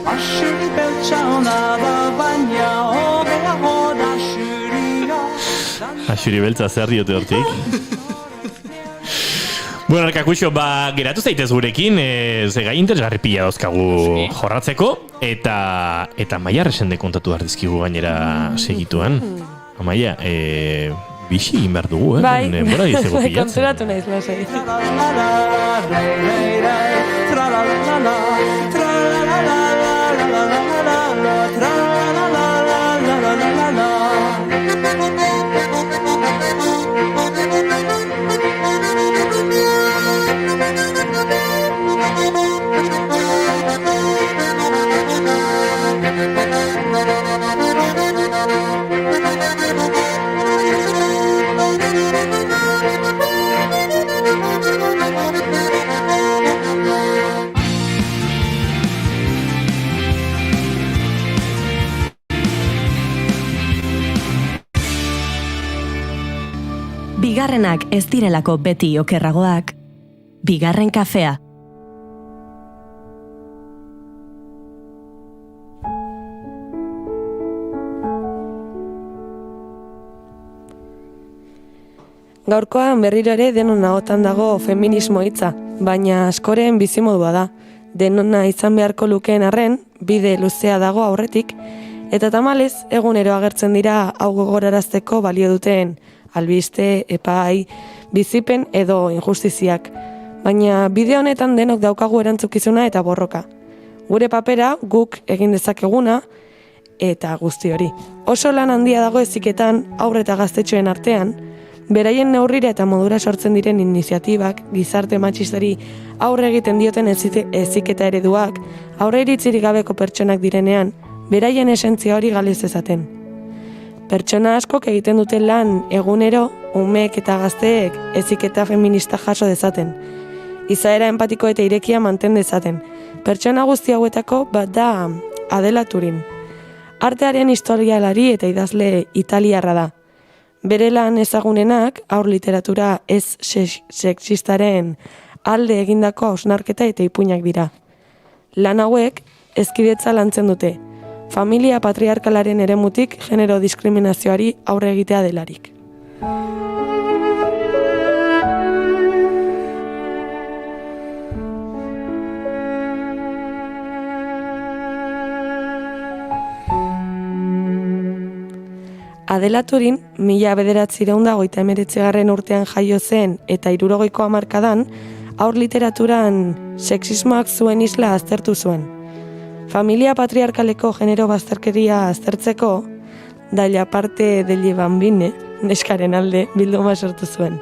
Axuri beltza ona da baina hobea hoda xuria. Axuri Beltza zer diote hortik? Bueno, Arkakuxo, geratu zaitez gurekin, gai interesgarri pila dauzkagu jorratzeko, eta Amaia resende kontatu behar dizkigu gainera segituan. Amaia, Bixi egin behar dugu, Bai, denbora izego pilatzen. konturatu naiz, lasai. Bigarrenak ez direlako beti okerragoak. Bigarren kafea. Gaurkoan berriro ere denon ahotan dago feminismo hitza, baina askoren bizimodua da. Denona izan beharko lukeen arren, bide luzea dago aurretik, eta tamalez egunero agertzen dira hau gogorarazteko balio duten albiste, epai, bizipen edo injustiziak. Baina bide honetan denok daukagu erantzukizuna eta borroka. Gure papera guk egin dezakeguna eta guzti hori. Oso lan handia dago heziketan aurre eta gaztetxoen artean, beraien neurrira eta modura sortzen diren iniziatibak, gizarte matxistari aurre egiten dioten heziketa ereduak, aurre iritzirik gabeko pertsonak direnean, beraien esentzia hori galez dezaten. Pertsona askok egiten duten lan egunero, umeek eta gazteek heziketa feminista jaso dezaten. Izaera empatiko eta irekia manten dezaten. Pertsona guzti hauetako bat da Adela Turin. Artearen historialari eta idazle italiarra da. Bere lan ezagunenak haur literatura ez sexistaren alde egindako hausnarketa eta ipuinak dira. Lan hauek hezkidetza lantzen dute. Familia patriarkalaren eremutik genero diskriminazioari aurre egitea delarik. Adela Turin, 1989 urtean jaio zen eta 60ko hamarkadan, haur literaturan sexismoak zuen isla aztertu zuen. Familia patriarkaleko genero bazterkeria aztertzeko, Daila parte delle bambine, neskaren alde, bilduma sortu zuen.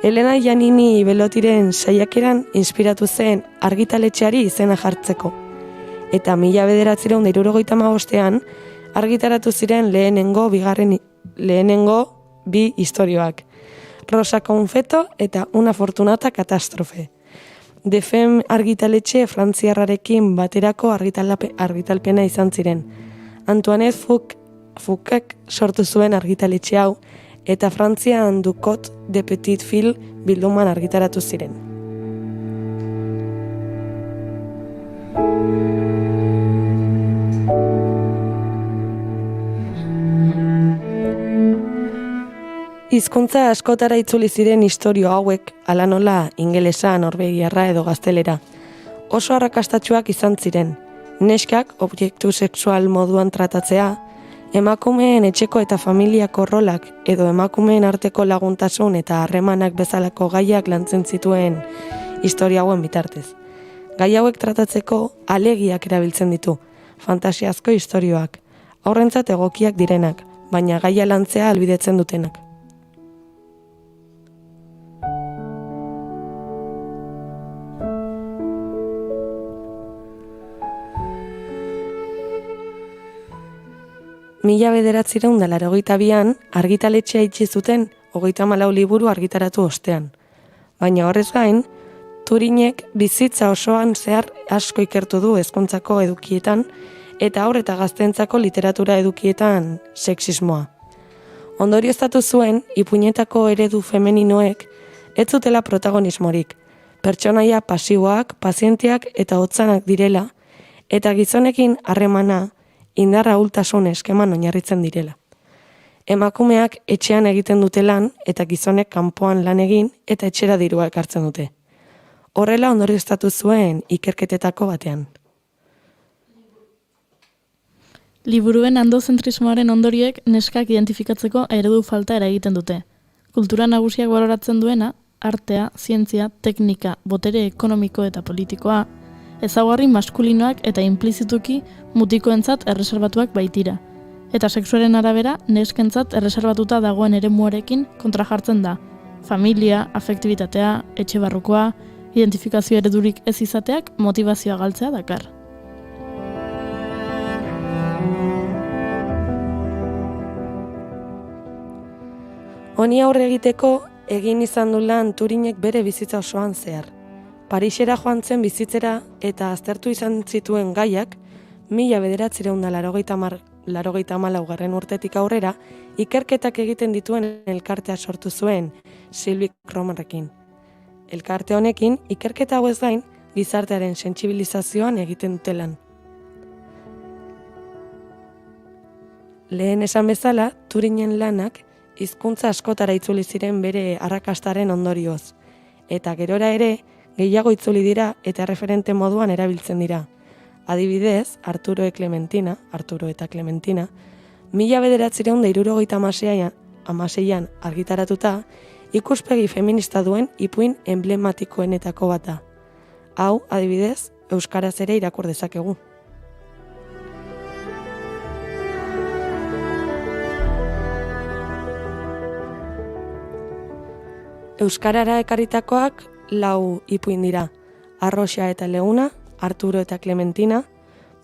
Elena Giannini Belotiren saiakeran inspiratu zen argitaletxeari izena jartzeko. Eta 1975ean argitaratu ziren lehenengo bi istorioak. Rosa Confeto eta Una fortunata katastrofe. De Fem argitaletxe frantziarrarekin baterako argitalpena izan ziren. Antoinette Fouquek sortu zuen argitaletxe hau, eta Frantzian Ducot de Petit Fil bilduman argitaratu ziren. Hizkuntza askotara itzuli ziren istorio hauek, hala nola ingelesa, norvegiarra edo gaztelera. Oso arrakastatsuak izan ziren. Neskak objektu sexual moduan tratatzea, emakumeen etxeko eta familiako rolak edo emakumeen arteko laguntasun eta harremanak bezalako gaiak lantzen zituen historia hauen bitartez. Gai hauek tratatzeko alegiak erabiltzen ditu, fantasiazko istorioak, aurrentzat egokiak direnak, baina gaia lantzea ahalbidetzen dutenak. Mila 1982an argitaletxea itxi zuten 34 liburu argitaratu ostean. Baina horrez gain, Turinek bizitza osoan zehar asko ikertu du hezkuntzako edukietan eta haur eta gazteentzako literatura edukietan sexismoa. Ondorioztatu zuen ipuinetako eredu femeninoek ez zutela protagonismorik, pertsonaia pasiboak, pazienteak eta hotzanak direla, eta gizonekin harremana indarra ahultasun eskeman oinarritzen direla. Emakumeak etxean egiten dute lan eta gizonek kanpoan lan egin eta etxera dirua ekartzen dute. Horrela ondorioztatu zuen ikerketetako batean. Liburuen andozentrismoaren ondoriek neskak identifikatzeko eredu falta eragiten dute. kultura nagusiak baloratzen duena, artea, zientzia, teknika, botere ekonomiko eta politikoa, ezaugarri maskulinoak eta implizituki mutikoentzat erreserbatuak baitira. Eta sexuaren arabera, neskentzat erreserbatuta dagoen eremuarekin kontrajartzen da. Familia, afektibitatea, etxe barrukoa, identifikazio eredurik ez izateak motivazioa galtzea dakar. Honi aurre egiteko, egin izan du lan Turinek bere bizitza osoan zehar. Parisera joan zen bizitzera eta aztertu izan zituen gaiak, 1984 urtetik aurrera, ikerketak egiten dituen elkartea sortu zuen, Sylvie Kromerrekin. Elkarte honekin, ikerketa hauez gain, gizartearen sentsibilizazioan egiten dute lan. Lehen esan bezala, Turinen lanak hizkuntza askotara itzuli ziren bere arrakastaren ondorioz, eta gerora ere gehiago itzuli dira eta referente moduan erabiltzen dira. Adibidez, Arturo eta Clementina, 1976an argitaratuta, ikuspegi feminista duen ipuin emblematikoenetako bata. Hau, adibidez, euskaraz ere irakur dezakegu. Euskarara ekarritakoak 4 ipuin dira. Arroxa eta Leuna, Arturo eta Clementina,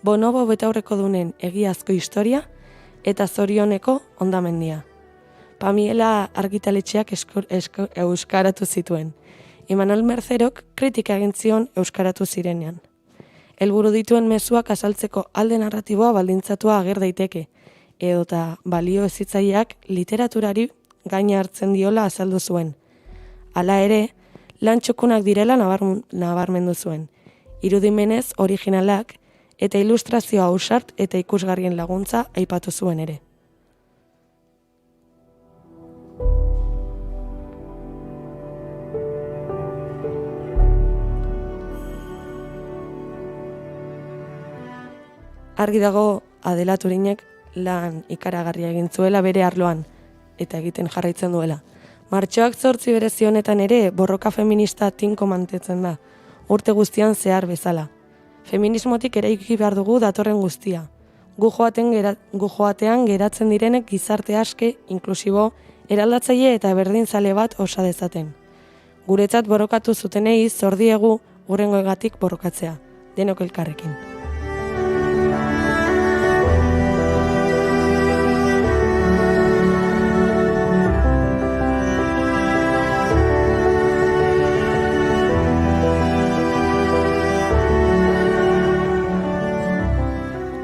Bonobo betaurrekodunen egiazko historia eta Zorioneko hondamendia. Pamiela argitaletxeak euskaratu zituen. Imanol Mercerok kritika egin zion euskaratu zirenean. Helburu dituen mezuak azaltzeko alde narratiboa baldintzatua ager daiteke, edota balio hezitzaileak literaturari gaina hartzen diola azaldu zuen. Hala ere, lan txukunak direla nabarmendu zuen. Irudimenez originalak eta ilustrazioa ausart eta ikusgarrien laguntza aipatu zuen ere. Argi dago Adela Turinek lan ikaragarria egin zuela bere arloan eta egiten jarraitzen duela. Martxoak 8 berezi honetan ere borroka feminista tinko mantentzen da, urte guztian zehar bezala. Feminismotik eraiki behar dugu datorren guztia. Gu joatean geratzen direnek gizarte aske, inklusibo, eraldatzaile eta berdinzale bat osa dezaten. Guretzat borrokatu zutenei zor diegu hurrengoegatik borrokatzea, denok elkarrekin.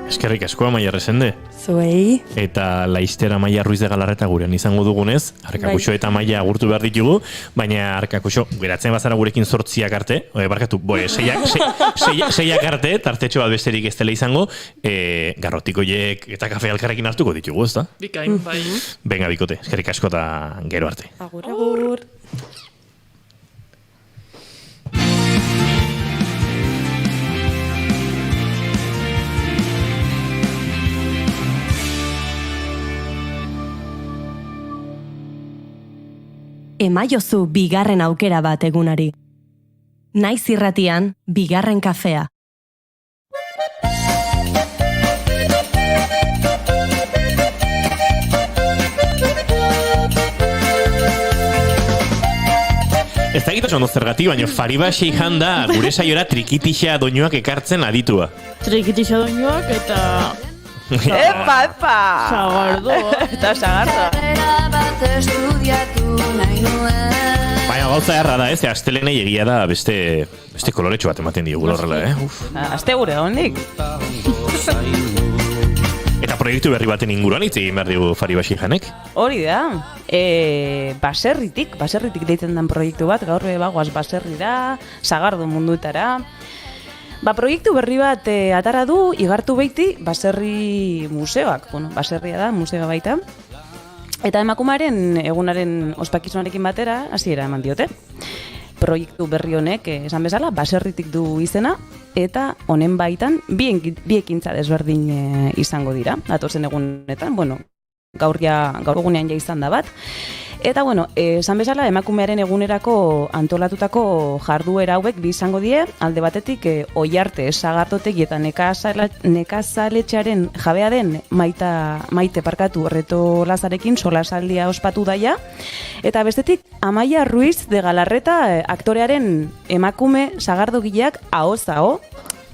Eskerrik asko Amaia Resende. Zuei. Eta laiztera Amaia Ruiz de Galarreta gurean izango dugunez, Arkakuxo eta Amaia agurtu behar ditugu, baina Arkakuxo, geratzen bazara gurekin 8 arte, barkatu, 6 arte, tartetxo bat besterik ez dela izango, garrotikoiek eta kafe alkarrekin hartuko ditugu, ezta? Bikain, bai. Venga, bikote, eskerrik asko eta gero arte. Agur, agur. Emaiozu bigarren aukera bat egunari. Naiz irratian, bigarren kafea. Ez da egiten ondo zergatik, baina Fariba Seihan da gure saiora trikitixa doinuak ekartzen aditua. Trikitixa doinuak eta... Epa! Sagardo. Eta sagardo. Baina gauza erra da, ez? Astelenei egia da beste koloretxo bat ematen diogu horrela, Aste gure hondik. Eta proiektu berri baten inguruan hitz egin behar dugu Fariba Seihanek. Hori da. Baserritik deitzen den proiektu bat, gaur bagoaz baserrira, sagardo munduetara. Proiektu berri bat atara du Igartu Beiti baserri museoak. Baserria da, museo baita. Eta emakumaren egunaren ospakizunarekin batera hasiera eman diote. Proiektu berri honek, esan bezala, baserritik du izena, eta honen baitan bi ekintza desberdin izango dira. Datozen egunetan, gaur egunean ja izan da bat. Eta, bueno, esan bezala, emakumearen egunerako antolatutako jarduera hauek bi izango die, alde batetik, Oiarte sagardotegi eta nekazaletxearen jabea den maite Reto Lazarekin solasaldia ospatu daia, eta bestetik, Amaia Ruiz de Galarreta aktorearen emakume sagardogileak ahoz-aho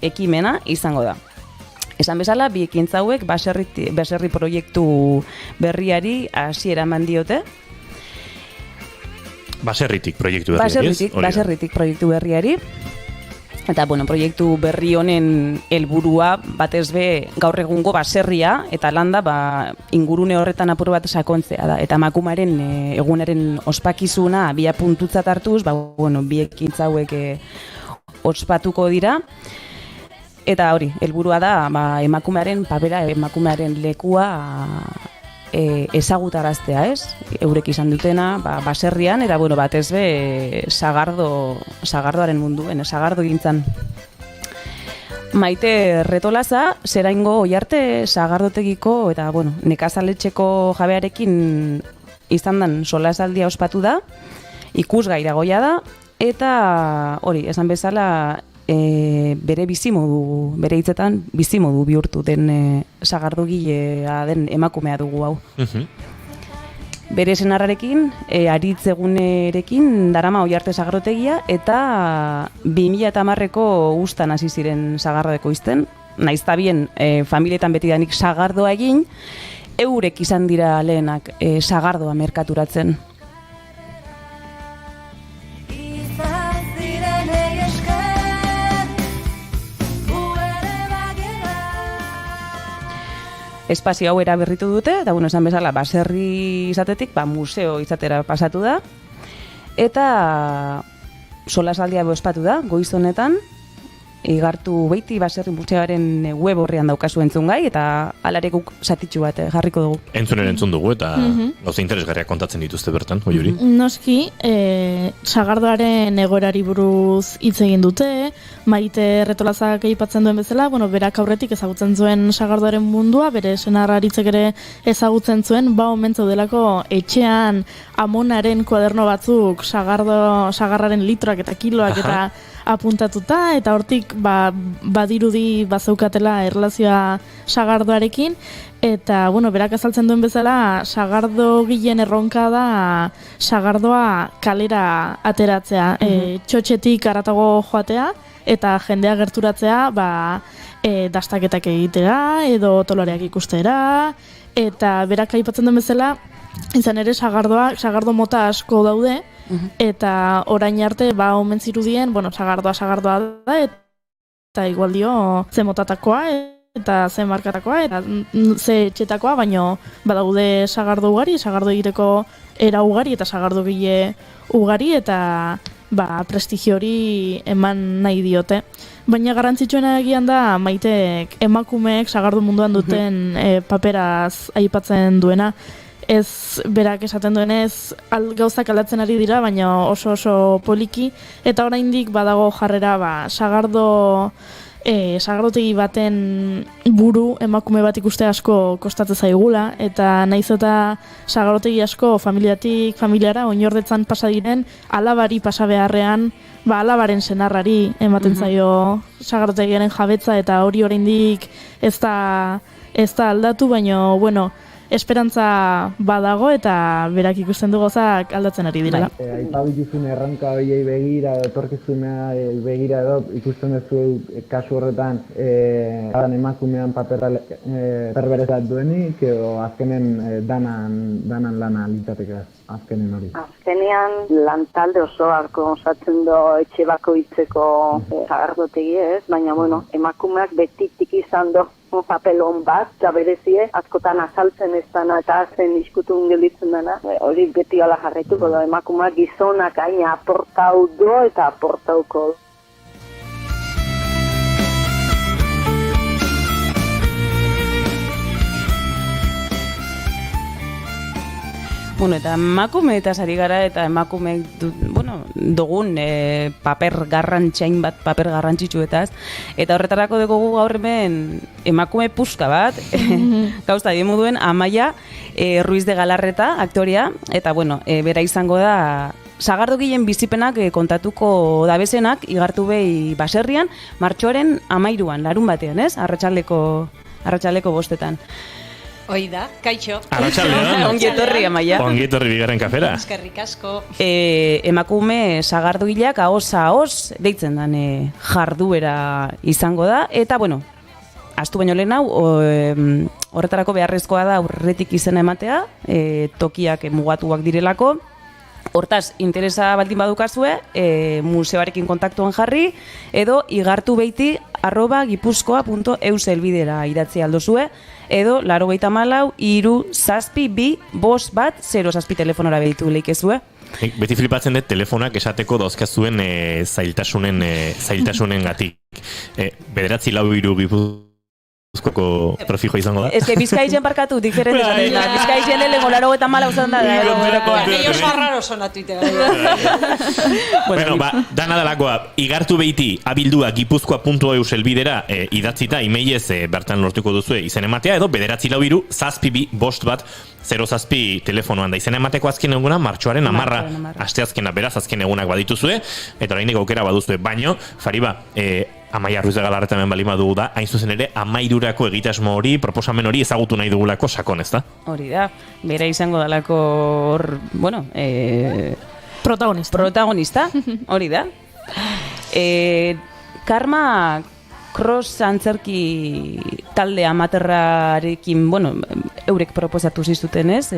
ekimena izango da. Esan bezala, bi ekintza hauek baserri proiektu berriari hasiera eman diote. Baserritik proiektu berriari. Baserritik proiektu berriari. Eta, bueno, proiektu berri honen helburua batez be gaur egungo baserria eta landa ingurune horretan apur bat sakontzea da. Eta emakumearen egunaren ospakizuna bia puntutzat hartuz, bi ekintza hauek ospatuko dira. Eta hori, helburua da emakumearen papera, emakumearen lekua ezagutaraztea, ez? Eurek izan dutena, baserrian, eta batez be sagardoaren munduen, sagardo gintzan. Maite Retolaza, Zeraingo Oiarte sagardotegiko eta nekazaletxeko jabearekin izan den solasaldia ospatu da, ikusgaira goia da, eta hori, esan bezala, bere bizimodu, bere hitzetan bizimodu bihurtu den sagardogilea den emakumea dugu hau. Bere senarrarekin, Aritz Egunerekin darama Oiarte sagardotegia eta 2010ko uztan hasi ziren sagardodeko izten. Naizta bien familietan betidanik sagardoa egin, eurek izan dira lehenak sagardoa merkaturatzen. Espazio hau eraberritu dute, eta esan bezala, baserri izatetik, museo izatera pasatu da, eta solasaldia ospatu da, goiz honetan, igartu beiti baserri museoaren web horrean daukazu entzun gai, eta alarekuk zatitxu bat jarriko dugu. Entzun dugu, eta gauza interesgarriak kontatzen dituzte bertan, Oiuri? Noski, sagardoaren egoerari buruz hitz egin dute, Maite Retolazak aipatzen duen bezala, berak aurretik ezagutzen zuen sagardoaren mundua, bere senarraritzek ere ezagutzen zuen, omentzau delako etxean amonaren kuaderno batzuk sagarraren litroak eta kiloak eta apuntatuta, eta hortik badirudi bazeukatela erlazioa sagardoarekin, eta, berak azaltzen duen bezala, sagardogileen erronka da sagardoa kalera ateratzea, txotxetik aratago joatea, eta jendea gerturatzea, dastaketak egitera, edo toloreak ikustera, eta berak aipatzen duen bezala, izan ere sagardo mota asko daude, eta orain arte omen zirudien, sagardoa da, eta igual dio ze motatakoa, eta ze markatakoa, eta ze etxetakoa, baino badaude sagardo ugari, sagardo egiteko era ugari, eta sagardo gile ugari, eta prestigio hori eman nahi diote. Baina garrantzitsuena egian da Maitek emakumeek sagardo munduan duten paperaz aipatzen duena. Ez berak esaten duenez gauzak aldatzen ari dira, baina oso poliki, eta oraindik badago jarrera sagardotegi baten buru emakume bat ikuste asko kostatzen zaigula, eta naiz eta sagardotegi asko familiara oinordetzan pasa diren, alabari pasa beharrean, alabaren senarrari ematen zaio sagardotegiaren jabetza, eta hori oraindik ez da aldatu, baina esperantza badago, eta berak ikusten du gozak aldatzen ari direla. Aipabituzun erronka horiei begira, etorkizuna begira edo, ikusten duzu kasu horretan emakumean papera perberezat duenik, edo azkenen danan lana litzateke azkenen hori. Azkenean lantalde oso arko osatzen do etxe bakoitzeko sagardotegi ez, baina emakumeak betitik izan do papelon bat, eta berezie, askotan azaltzen ez dana eta zen diskutun gelitzen dana. Hori beti ala jarraituko da, emakumeak gizonak aina aportau do eta aportauko. Bueno, eta emakume eta ari gara, eta emakume dugun paper garrantzain bat, paper garrantzitsuetaz, eta horretarako dugu gaur hemen emakume puska bat, gauza moduen Amaia Ruiz de Galarreta, aktoria, eta bera izango da sagardogileen bizipenak kontatuko dabezenak igartu behi baserrian, martxoaren 13an, larun batean, ez? Arratsaldeko 5:00. Hoi da, kaixo. Arratsaldeon. Ongi etorri, Amaia. Ongi etorri bigarren kafera. Eskerrik asko. Emakume sagardogileak ahoz deitzen den jarduera izango da, eta astu baino lehen hau, horretarako beharrezkoa da aurretik izena ematea, tokiak mugatuak direlako. Hortaz, interesa baldin badukazue, museoarekin kontaktuan jarri, edo igartubeiti@gipuzkoa.eus helbidera idatzi aldozue, edo 94-3-2-7-2-1-0 telefonora behitu leikezue. Beti flipatzen dut telefonak esateko dauzkazuen zailtasunen gatik. 9-3 Gipuzkoako profijo izango da. Ez que Bizkaizen parkatu, diferente esaten da. Bizkaizen lehenko 94 uzan da. Ni oso arraro sonatu ite. Dana dalakoa, igartu beiti abildua gipuzkoa.eus helbidera idatzita, emailez bertan lortuko duzue izen ematea, edo 9-3-2-7-2-0 telefonoan da izen emateko azken eguna, martxoaren 10 aste azkena, beraz azken egunak badituzue, eta oraindik aukera baduzue, baino, Fariba, Amaia Ruiz de Galarreta hemen balima dugu da, hain zuzen ere, 13rako egitasmo hori, proposamen hori ezagutu nahi dugulako sakon, ez da? Hori da, bera izango dalako hor, protagonista, hori da. Karma Cross antzerki talde amaterrarekin, eurek proposatu zizuten, ez?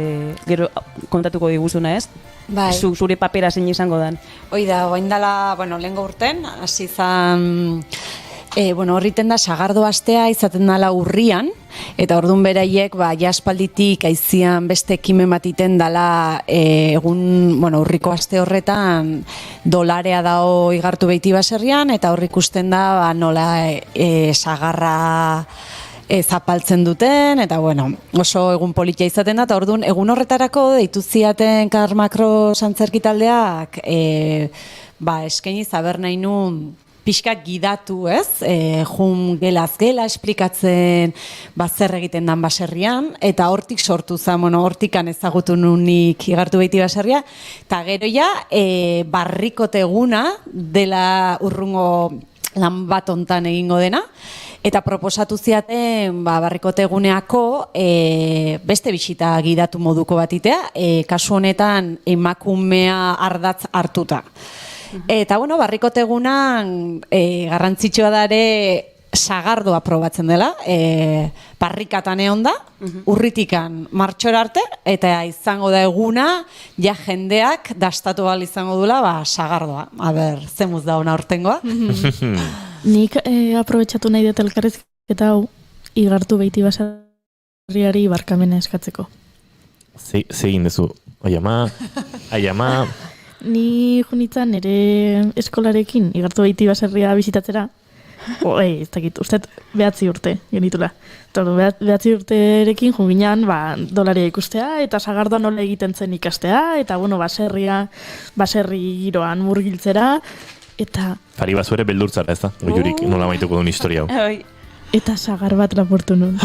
Gero kontatuko diguzuna, ez? Bai. Zure papera zein izango dan. Hoi da, oindala, lehengo urten, hasi zan, horriten da, sagardo astea izaten dala urrian, eta orduan beraiek, jaspalditik aizian beste ekimen bat iten dala urriko aste horretan dolarea dao igartu beiti baserrian, eta hor ikusten da, nola sagarra zapaltzen duten, eta oso egun politia izaten da, eta orduan egun horretarako deitu ziaten Karmakro antzerki taldeak eskaini zaber nahi nun pixka gidatu, ez? Jun gelaz gela esplikatzen zer egiten dan baserrian, eta hortik sortu zen, hortikan ezagutu nunik igartu beiti baserria, eta gero ja, barrikote eguna dela urrungo lan bat ontan egingo dena, eta proposatu ziaten barrikote eguneako beste bisita gidatu moduko batitea, kasu honetan emakumea ardatz hartuta. Eta barrikote egunan garrantzitsua dare sagardoa probatzen dela, parrikatan egon da, urritikan martxora arte, eta izango da eguna, ja jendeak dastatu bal izango dula, sagardoa. Zemuz da ona hortengoa. Nik aprobetxatu nahi dut elkarrizketa hau igartu beiti baserriari barkamena eskatzeko. Zegin dezu, aiama. Ni junitzen ere eskolarekin igartu beiti baserria bizitatzera, ez dakit, uste 9 urte genitula. Behatzi urterekin junginan dolaria ikustea, eta sagardoa nola egiten zen ikastea, eta baserri giroan murgiltzera, eta... Fariba zuere beldurtzara, ez da? Oiurik nola maituko duen historia hau. Eta sagar bat laportu nun.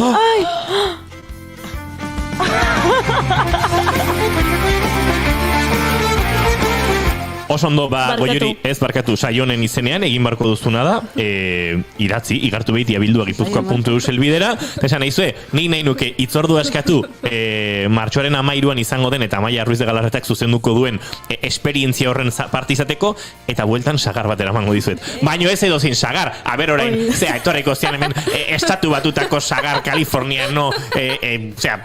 Oso ondo, Goiuri, ez barkatu saionen izenean, egin barko duzuna da, idatzi, igartu beiti abildua gipuzkoa.eus helbidera, esan nahi nahi nuke itzordu askatu martxoaren 13an izango den, eta Amaia Ruiz de Galarretak zuzenduko duen esperientzia horren parte izateko, eta bueltan sagar bat eramango dizuet. Baino ez edozin sagar, orain, etorreko zian hemen, estatu batutako sagar Kaliforniano,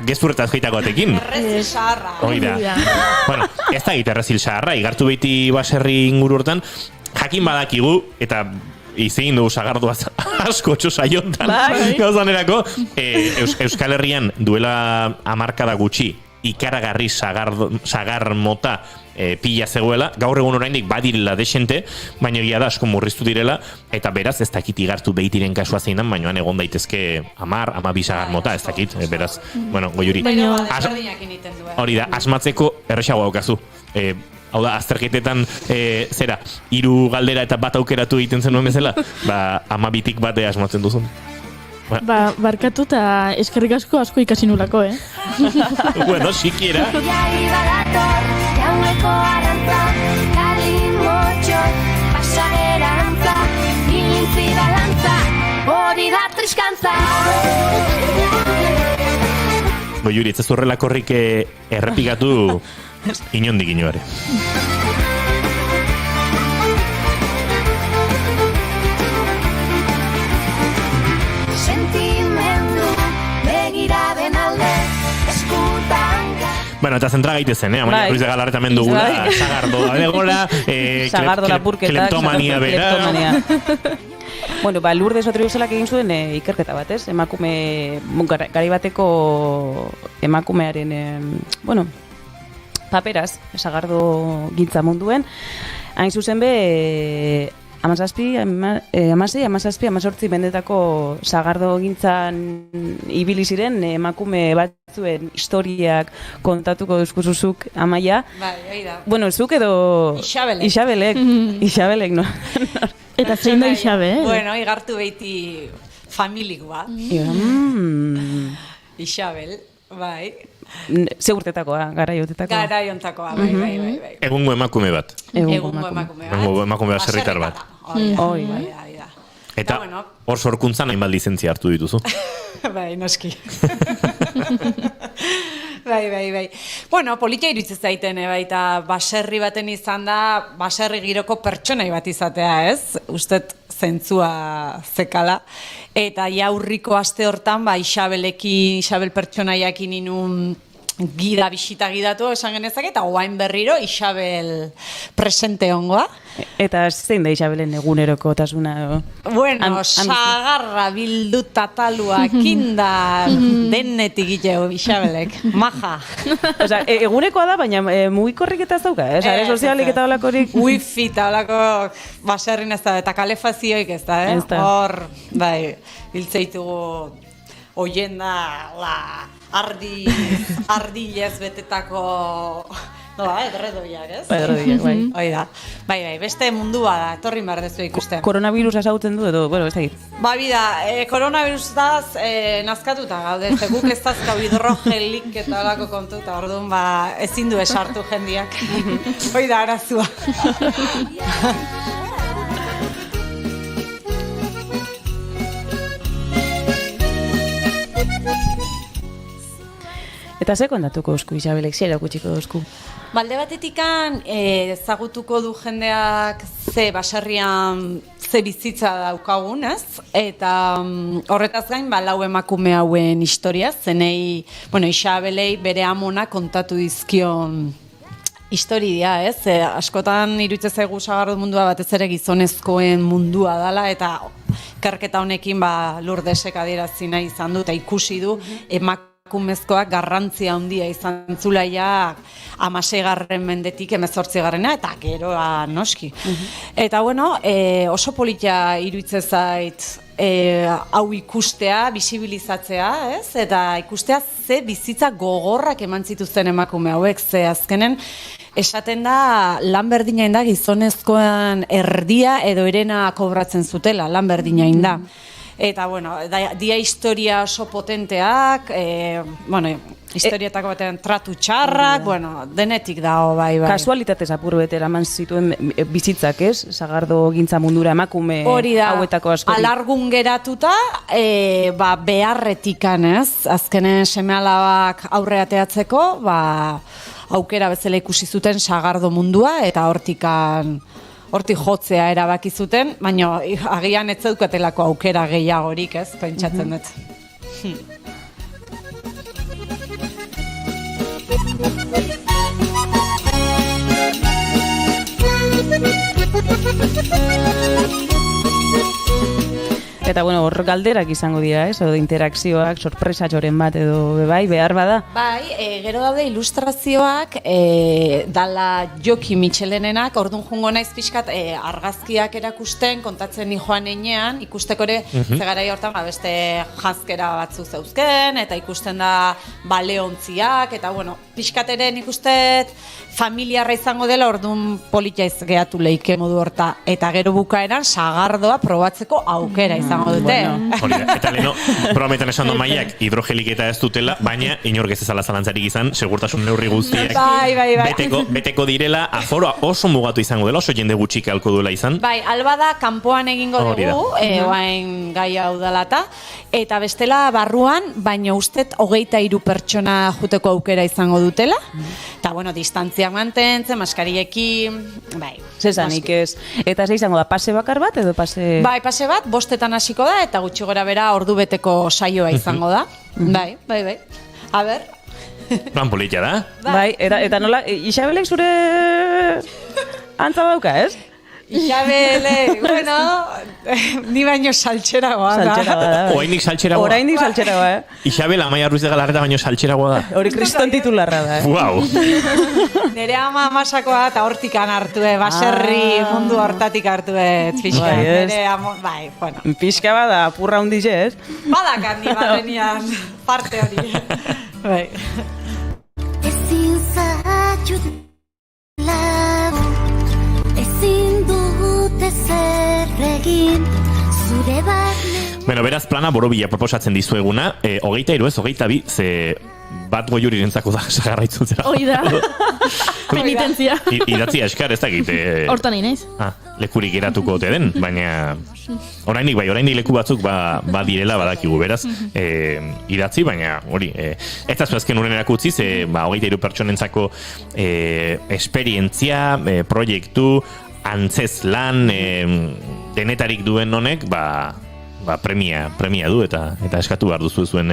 gezurretaz geitako batekin. Errezil saharra. Oida. Bueno, ez da errezil saharra, igartu beiti baserri inguru hortan, jakin badakigu, eta izegin dugu sagardua asko saiontan, gauzanerako, Euskal Herrian duela hamarkada gutxi ikaragarri sagar mota pila zegoela, gaur egun oraindik badirela desente, baina egia da asko murriztu direla, eta beraz ez dakit igartu behitiren kasua zein dan, baina egon daitezke 10-12 sagar mota, ez dakit, beraz, bueno, Goiuri. Hori da, asmatzeko erresago daukazu. Hau da, azterketetan, 3 galdera eta bat aukeratu egiten zenuen bezala, 12tik bate asmatzen duzun. Barkatu eta eskerrik asko ikasi nulako, Bueno, siquiera. Jari badator, jauneko arrantza, kalimotxo, pasarera antza, ilintzi balantza, hori da triskantza. Goiuri, ez ez horrelakorrik errepikatu inondik inoare. Sentimendu, begiraden alde, eskutan. Bueno, eta zentra gaitezen, Amaia Ruiz de Galarreta mendugula, sagardo adegola, sagardo lapurketak, kleptomania bera. Bueno, Lourdes Otriozelak egin zuen ikerketa bat, ez? Emakume, garai bateko emakumearen, paperaz, sagardo gintza munduen, hain zuzen be, 17 mendetako sagardo gintzan ibili ziren emakume batzuen historiak kontatuko duzkuzuzuk, Amaia. Bai da. Bueno, zuk edo Isabelek, no? Eta zein da Isabe, Bueno, igartu behiti familikoa. Isabel, bai. Ze urtetakoa, garaiontakoa? Garaiontakoa, bai. Egungo emakume bat. Egungo emakume bat. Egungo emakume bat zerritar bat. Bai. Eta hor sorkuntzan hainbat lizentzia hartu dituzu. Bai, noski. Bai. Bueno, politia iruditzen zaiten, baita baserri baten izan da, baserri giroko pertsonai bat izatea, ez? Ustet zentzua zekala. Eta jaurriko aste hortan, Isabel pertsonaiakin inun gida, bisita gidatu esan genezak, eta oain berriro Isabel presente ongoa. Eta zein da Isabelen eguneroko tasuna? Bueno, sagarra bilduta taluak inda denetik giteu Isabelek, maja. Osa, egunekoa da, baina mugikorrik eta ez dauka, sare sozialik eta olakorik? Wifi eta olako baserrin ez da, eta kalefazioik ez da, hor, bai, hiltzeitugu oienda, ardilez betetako erredoiak, ez? Erredoiak, bai. Hoi da. Bai, beste mundua da, etorri mardezu ikusten. Koronavirusa sautzen du edo, ez da git? Bida, koronavirusaz nazkatuta gaude, guk ez dazkau hidrogelik eta olako kontuta, orduan ezin du esartu jendiak. Hoi da, arazua. Eta ze kontatuko duzku, Isabelek, zer erakutsiko duzku? Balde batetikan ezagutuko du jendeak ze baserrian ze bizitza daukagun, ez? Eta horretaz gain, lau emakume hauen historia, zenei, Isabelei bere amona kontatu dizkion historia, ez? Askotan iruditzen zaigu sagardo mundua batez ere gizonezkoen mundua dela, eta ikerketa honekin Lourdesek adierazi nahi izan du, eta ikusi du emakumezkoak garrantzia handia izan zulaia 16. mendetik 18. eta geroa noski. Eta oso politia iruditzen zait hau ikustea, bisibilizatzea, ez? Eta ikustea ze bizitza gogorrak eman zituzten emakume hauek, ze azkenen esaten da lan berdinain da gizonezkoan erdia edo erena kobratzen zutela, lan berdinain da. Eta, dia historia oso potenteak, historiatako batean tratu txarrak, denetik dago, bai. Kasualitatez apur bete eraman zituen bizitzak, ez? Sagardo gintza mundura emakume hauetako askori. Alargun geratuta, beharretikan, ez? Azkenen seme-alabak aurre ateatzeko, aukera bezala ikusi zuten sagardo mundua, eta hortik jotzea erabaki zuten, baina agian ez zeukatelako aukera gehiagorik, ez, pentsatzen dut. Eta, bueno, hor galderak izango dira, ez? Edo interakzioak, sorpresa joren bat edo bai, behar bada. Bai, gero daude ilustrazioak, dala Joki Michelenenak, orduan jungo naiz pixkat argazkiak erakusten, kontatzen ni joan einean, ikusteko ere, zegarai hortan beste janzkera batzu zeuzken, eta ikusten da baleontziak, eta bueno, pixkat ere nik uste familiarra izango dela, orduan politaiz gehatu leike modu horta, eta gero bukaeran sagardoa probatzeko aukera izango dute. Hori da, eta leheno, prometan esan Maiak hidrogelik eta ez dutela, baina inork ez ezala zalantzarik izan, segurtasun neurri guztiak beteko direla, aforoa oso mugatu izango dela, oso jende gutxik alko duela izan. Bai, alba da, kanpoan egingo dugu, oain gai hau dalata, eta bestela barruan, baina ustet 23 pertsona juteko aukera izango dutela, eta bueno, distantziak mantentzen, maskariekin, bai. Zesanik ez. Eta ze izango da, pase bakar bat edo pase... Bai, pase bat, 5 hasiko da, eta gutxi gora bera ordubeteko saioa izango da. Bai. A ber. Plan polita da. Bai, eta nola, Isabelek zure antza dauka, ez? Isabele, bueno, ni baino saltxeragoa da. Oraindik saltxeragoa. Oraindik saltxeragoa, Isabel Amaia Ruiz de Galarreta baino saltxeragoa da. Hori kriston titularra da, Wow. Nere ama amasakoa eta hortikan hartu, baserri mundu hortatik hartu, pixka. Bai, bueno. Pixka bada, apurra hundize, ez? Badakan ni barrenian parte hori. Bai. Ezin zatxut lago, ezin dute zer egin, zure barne... Bueno, beraz plana borobila proposatzen dizueguna, 23 ez, 22, ze bat goiurirentzako da sagarraitzuntzera. Hoi da, penitentzia. Idatzia eskar, ez dakit. Hortan inaiz. Lekurik geratuko ote den, baina orainik leku batzuk badirela badakigu, beraz, idatzi, baina hori, ez da zuazken uren erakutzi, ze 23 pertsonentzako esperientzia, proiektu, antzez lan, denetarik duen honek, premia du eta eskatu behar duzu zuen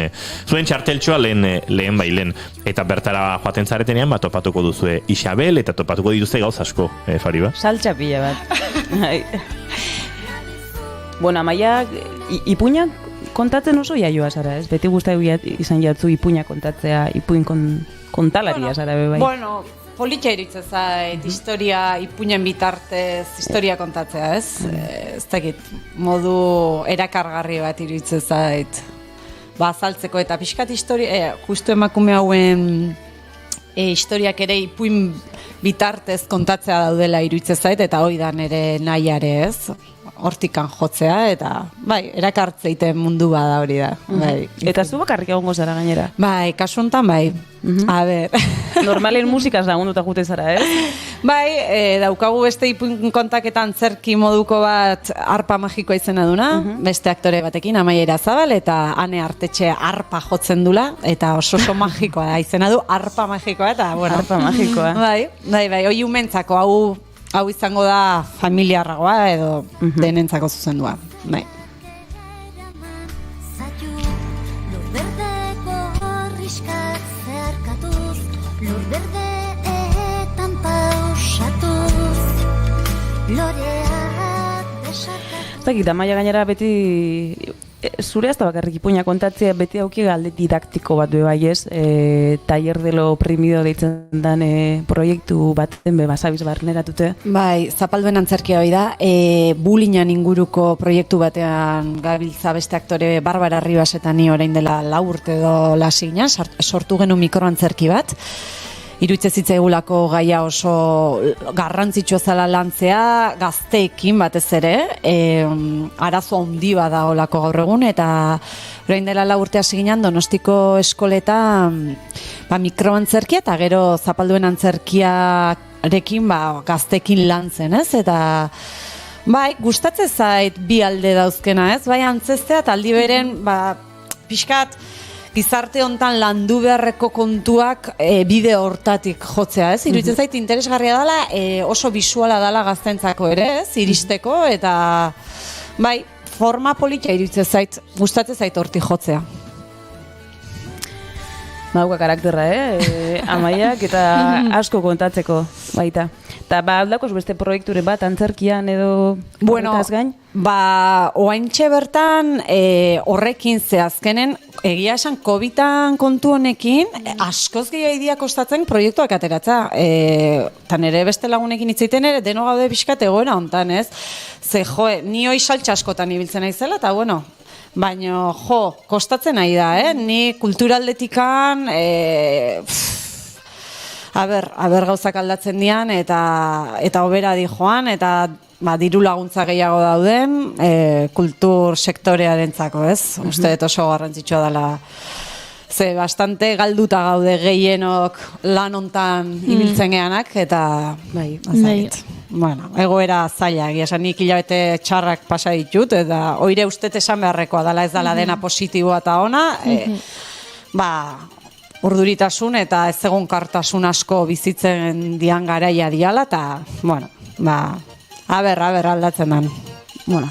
txarteltxoa lehen bailen. Eta bertara joaten zaretenean, topatuko duzue Isabel eta topatuko dituzte gauz asko, Fariba. Saltxa pila bat. Bueno, Amaia, ipuinak kontatzen oso jaioa zara, ez? Beti guztai izan jatzu ipuinak kontatzea, ipuin kontalaria zara, bai. Bueno, politxa iruditzen zait, historia ipuinen bitartez, historia kontatzea, ez? Ez dakit, modu erakargarri bat iruditzen zait, azaltzeko eta pixkat historia, justu emakume hauen historiak ere ipuin bitartez kontatzea daudela iruditzen zait, eta hoi da nere nahiare, ez? Hortikan jotzea, eta bai, erakartzeiten mundu bada hori da. Bai. Eta zu bakarrik egongo zara gainera? Bai, kasu honetan bai. A ber. Normalen musikaz lagunduta jute zara, ez? Bai, daukagu beste ipuin kontaketan zerki moduko bat arpa magikoa izena duna, beste aktore batekin, Amaia Irazabal, eta Ane Artetxe arpa jotzen dula, eta oso magikoa da, izena du arpa magikoa, eta bueno. Arpa magikoa. Bai, hoi umentzako, hau izango da familiarragoa edo denentzako zuzendua. Bai. Lur berdeko horrizkak zeharkatuz, lur berdeetan pausatuz, loreak besarkatuz. Ez dakit, Amaia gainera beti... Zure ez da bakarrik ipuina kontatzea beti auki galde didaktiko bat bai ez, taller de lo oprimido deitzen den proiektu baten basabiz barneratute. Bai, zapalduen antzerkia hori da, bullyingan inguruko proiektu batean gabiltza beste aktore Barbara Ribas eta ni orain dela 4 urte edo lasina, sortu genuen mikroantzerki bat. Iruditzen zitzaigulako gaia oso garrantzitsua zela lantzea, gazteekin batez ere, arazo handi bada olako gaur egun, eta orain dela 4 urte hasi ginen Donostiko eskoletan mikroantzerkia eta gero zapalduen antzerkiarekin gazteekin lantzen, ez? Eta bai, gustatzen zait bi alde dauzkena, ez? Bai, antzestea eta aldi beren, pixkat, gizarte hontan landu beharreko kontuak bide hortatik jotzea, ez? Iruditzen zait interesgarria dela, oso bisuala dela gaztentzako ere, ez? Iristeko, eta bai, forma polita iruditzen zait, gustatzen zait hortik jotzea. Dauka karakterra, Amaiak, eta asko kontatzeko baita. Eta daukos beste proiekture bat antzerkian edo horretaz gain? Oaintxe bertan horrekin azkenen egia esan COVID-an kontu honekin askoz gehiago idia kostatzen proiektuak ateratza. Eta nire beste lagunekin hitzeiten ere deno gaude pixkat egoera hontan, ez? Ze ni hoi saltxa askotan ibiltzen naizela eta bueno, baina kostatzen nahi da, ni kulturaldetikan aber gauzak aldatzen dian eta hobera di joan eta diru laguntza gehiago dauden kultur sektorearentzako, ez? Uste dut oso garrantzitsua dela. Ze bastante galduta gaude gehienok lan hontan ibiltzen geanak eta azagit. Bueno, egoera zaila, egia esan nik hilabete txarrak pasa ditut eta oire ustet esan beharrekoa dela, ez dela dena positiboa eta ona, urduritasun eta ez egon kartasun asko bizitzen dian garaia diala eta, bueno, aber aldatzen dan. Bueno.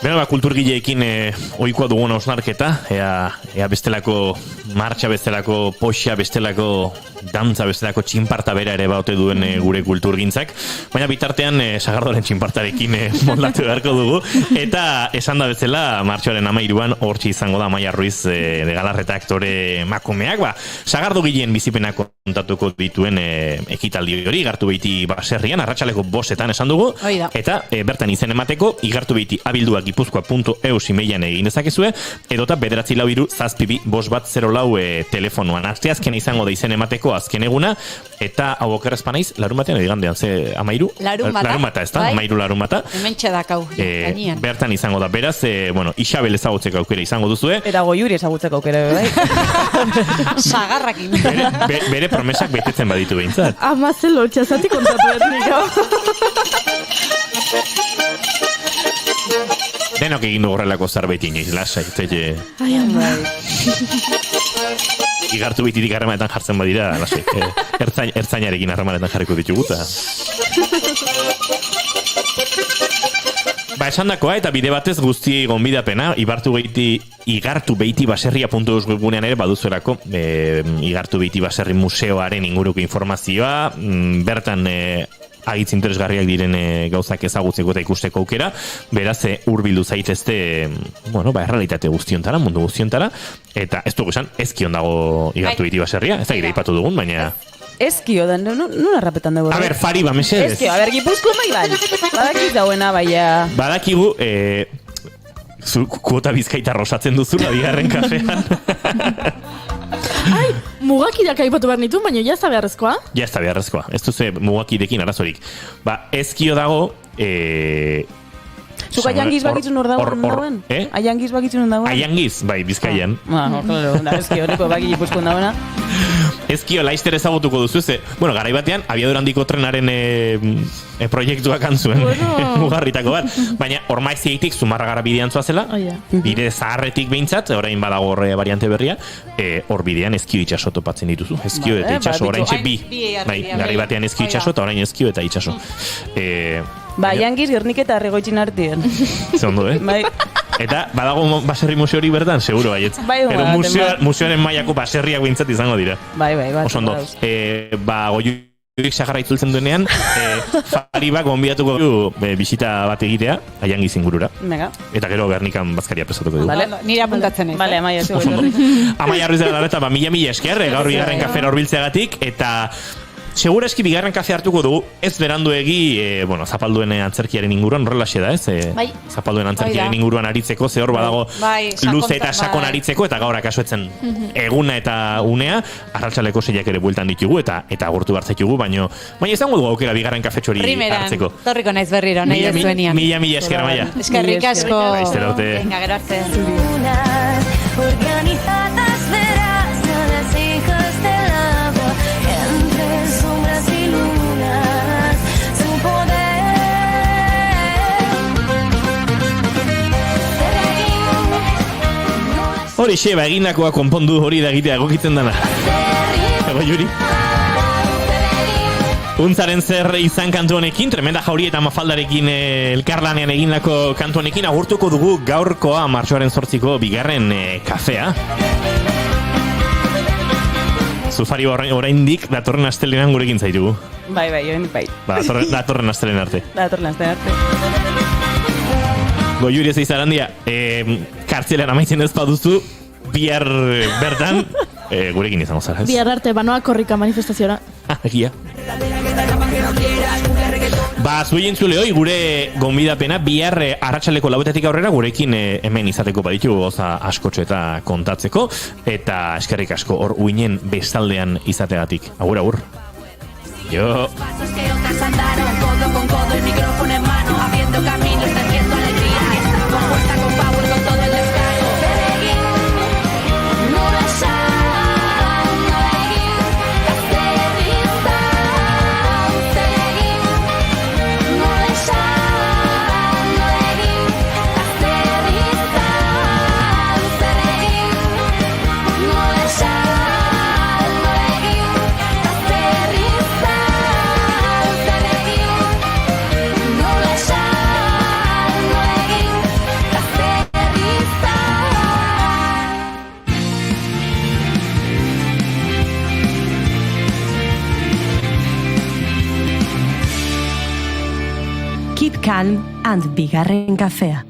Beno, kulturgileekin ohikoa dugun osnarketa, ea bestelako martxa, bestelako poxa, bestelako dantza, bestelako txinparta bera ere baute duen gure kulturgintzak. Baina bitartean Sagardoren txinpartarekin moldatu beharko dugu. Eta esan da bezala, martxoaren 13an hortxe izango da Amaia Ruiz de Galarreta aktore emakumeak. Sagardo gileen bizipenak kontatuko dituen ekitaldi hori, Igartu Beiti baserrian, arratsaleko 5etan esan dugu. Eta bertan izen emateko, Igartu Beiti abilduak gipuzkoa.eus imeilan egin dezakezue, edota 947255104 telefonoan. Asteazkena izango da izen emateko azken eguna, eta hau okerrezpa naiz, larunbatean edo igandean, ze amairu? Larunbata, ez da? Amairu larunbata. Hemen txedakau, gainean. Bertan izango da, beraz, Isabel ezagutzeko aukera izango duzue. Eta Goiuri ezagutzeko aukera, bai? Sagarrakin. Bere promesak betetzen baditu behintzat. Amazelo, txazatik kontatu etnik, Denok egin du horrelako zerbait inoiz, lasai. Igartu Beititik harremanetan jartzen badira, lasai. Ertzainarekin harremanetan jarriko dituguta. Esan dakoa eta bide batez guztiei gonbidapena, Igartu Beiti baserria.eus webgunean ere baduzuelako Igartu Beiti baserri museoaren inguruko informazioa, bertan agitz interesgarriak diren gauzak ezagutzeko eta ikusteko aukera, beraz hurbildu zaitezte, errealitate guztiontara, mundu guztiontara, eta ez dugu esan, ezkion dago Igartu Beiti baserria, ez da gire ipatu dugun, baina... Ezkio, nuna rapetan dago. A ber, Fari, mesedez. Ezkio, Gipuzko bai. Badakiz dauena, baina... Badakigu, zu kuota bizkaita rosatzen duzula, bigarren kafean. Mugakideak aipatu behar nitu, baina jazta beharrezkoa? Jazta beharrezkoa, ez duze mugakidekin arazorik. Ezkio dago... Zuka Aiangiz bakitzun hor dagoen? Aiangiz bakitzun hor dagoen? Aiangiz, bai, Bizkaian. Claro, Ezkio, horreko baki Gipuzkoan dagoena. Ezkio Laister ezagutuko duzu, garai batean, abiadura handiko trenaren proiektuak antzuen, mugarritako bat. Baina, Ormaizietik Zumarragara bidean zoazela, bide zaharretik behintzat, orain badago horre variante berria, hor bidean Ezkio itxaso topatzen dituzu. Ezkio eta itxaso, orain bi. Garai batean Ezkio itxaso eta orain Ezkio eta itxaso. Aiangiz Gernik eta Arregoitzin artean. Zondo, Bai. Eta badago baserri museo hori bertan, seguro baietz. Edo museoaren mailako baserriak behintzat izango dira. Bai. Oso ondo. Goiurik Sagarra itzultzen duenean, Fari bak gonbidatuko du bisita bat egitea, Aiangiz ingurura. Eta gero Gernikan bazkaria presatuko du. Nire apuntatzen ez. Amaia, Amaia Ruiz de Galarreta, mila esker, gaur bigarren kafera horbiltzeagatik, eta... Segura eski bigarren kafe hartuko dugu, ez beranduegi, zapalduen antzerkiaren inguruan, horrelaxe da, ez? Zapalduen antzerkiaren inguruan aritzeko, ze hor badago luze eta sakon aritzeko, eta gaur akasuetzen eguna eta unea, arratsaleko 6ak ere bueltan ditugu, eta agurtu bartzaitugu, baina izango dugu aukera bigarren kafetxori hartzeko. Primeran, torriko naiz berriro, nahi ez zuenian. Mila esker, Amaia. Eskerrik asko. Venga, gero arte. Organizadas verás a las hijas del agua entre sombras y lunas su poder. Hori xeba egindakoa konpondu hori da egitea egokitzen dana. Ego, Juri? Untzaren zer izan kantu honekin, tremenda jauri eta mafaldarekin elkarlanean egindako kantu honekin agurtuko dugu gaurkoa martxoaren 8ko bigarren kafea. Zufari oraindik datorren astelenan gurekin zaitugu. Bai, bai. Ba, datorren astelen arte. Goiuri ez izarandia, kartzelan amaitzen ez baduzu, bihar bertan, gurekin izango zara. Bihar arte, banoa korrika manifestaziora. Egia. Ba, zuei entzulehoi, gure gonbidapena bihar arratsaleko 4:00 aurrera gurekin hemen izateko baditu goza askotxo eta kontatzeko, eta eskerrik asko hor uinen bestaldean izategatik. Agur, agur. Yo. Pasos que otras andaron, codo con codo, el micrófono en mano, abriendo caminos, tejiendo alegría. Con fuerza, con power, con todo el descaro. Keep calm and bigarren kafea.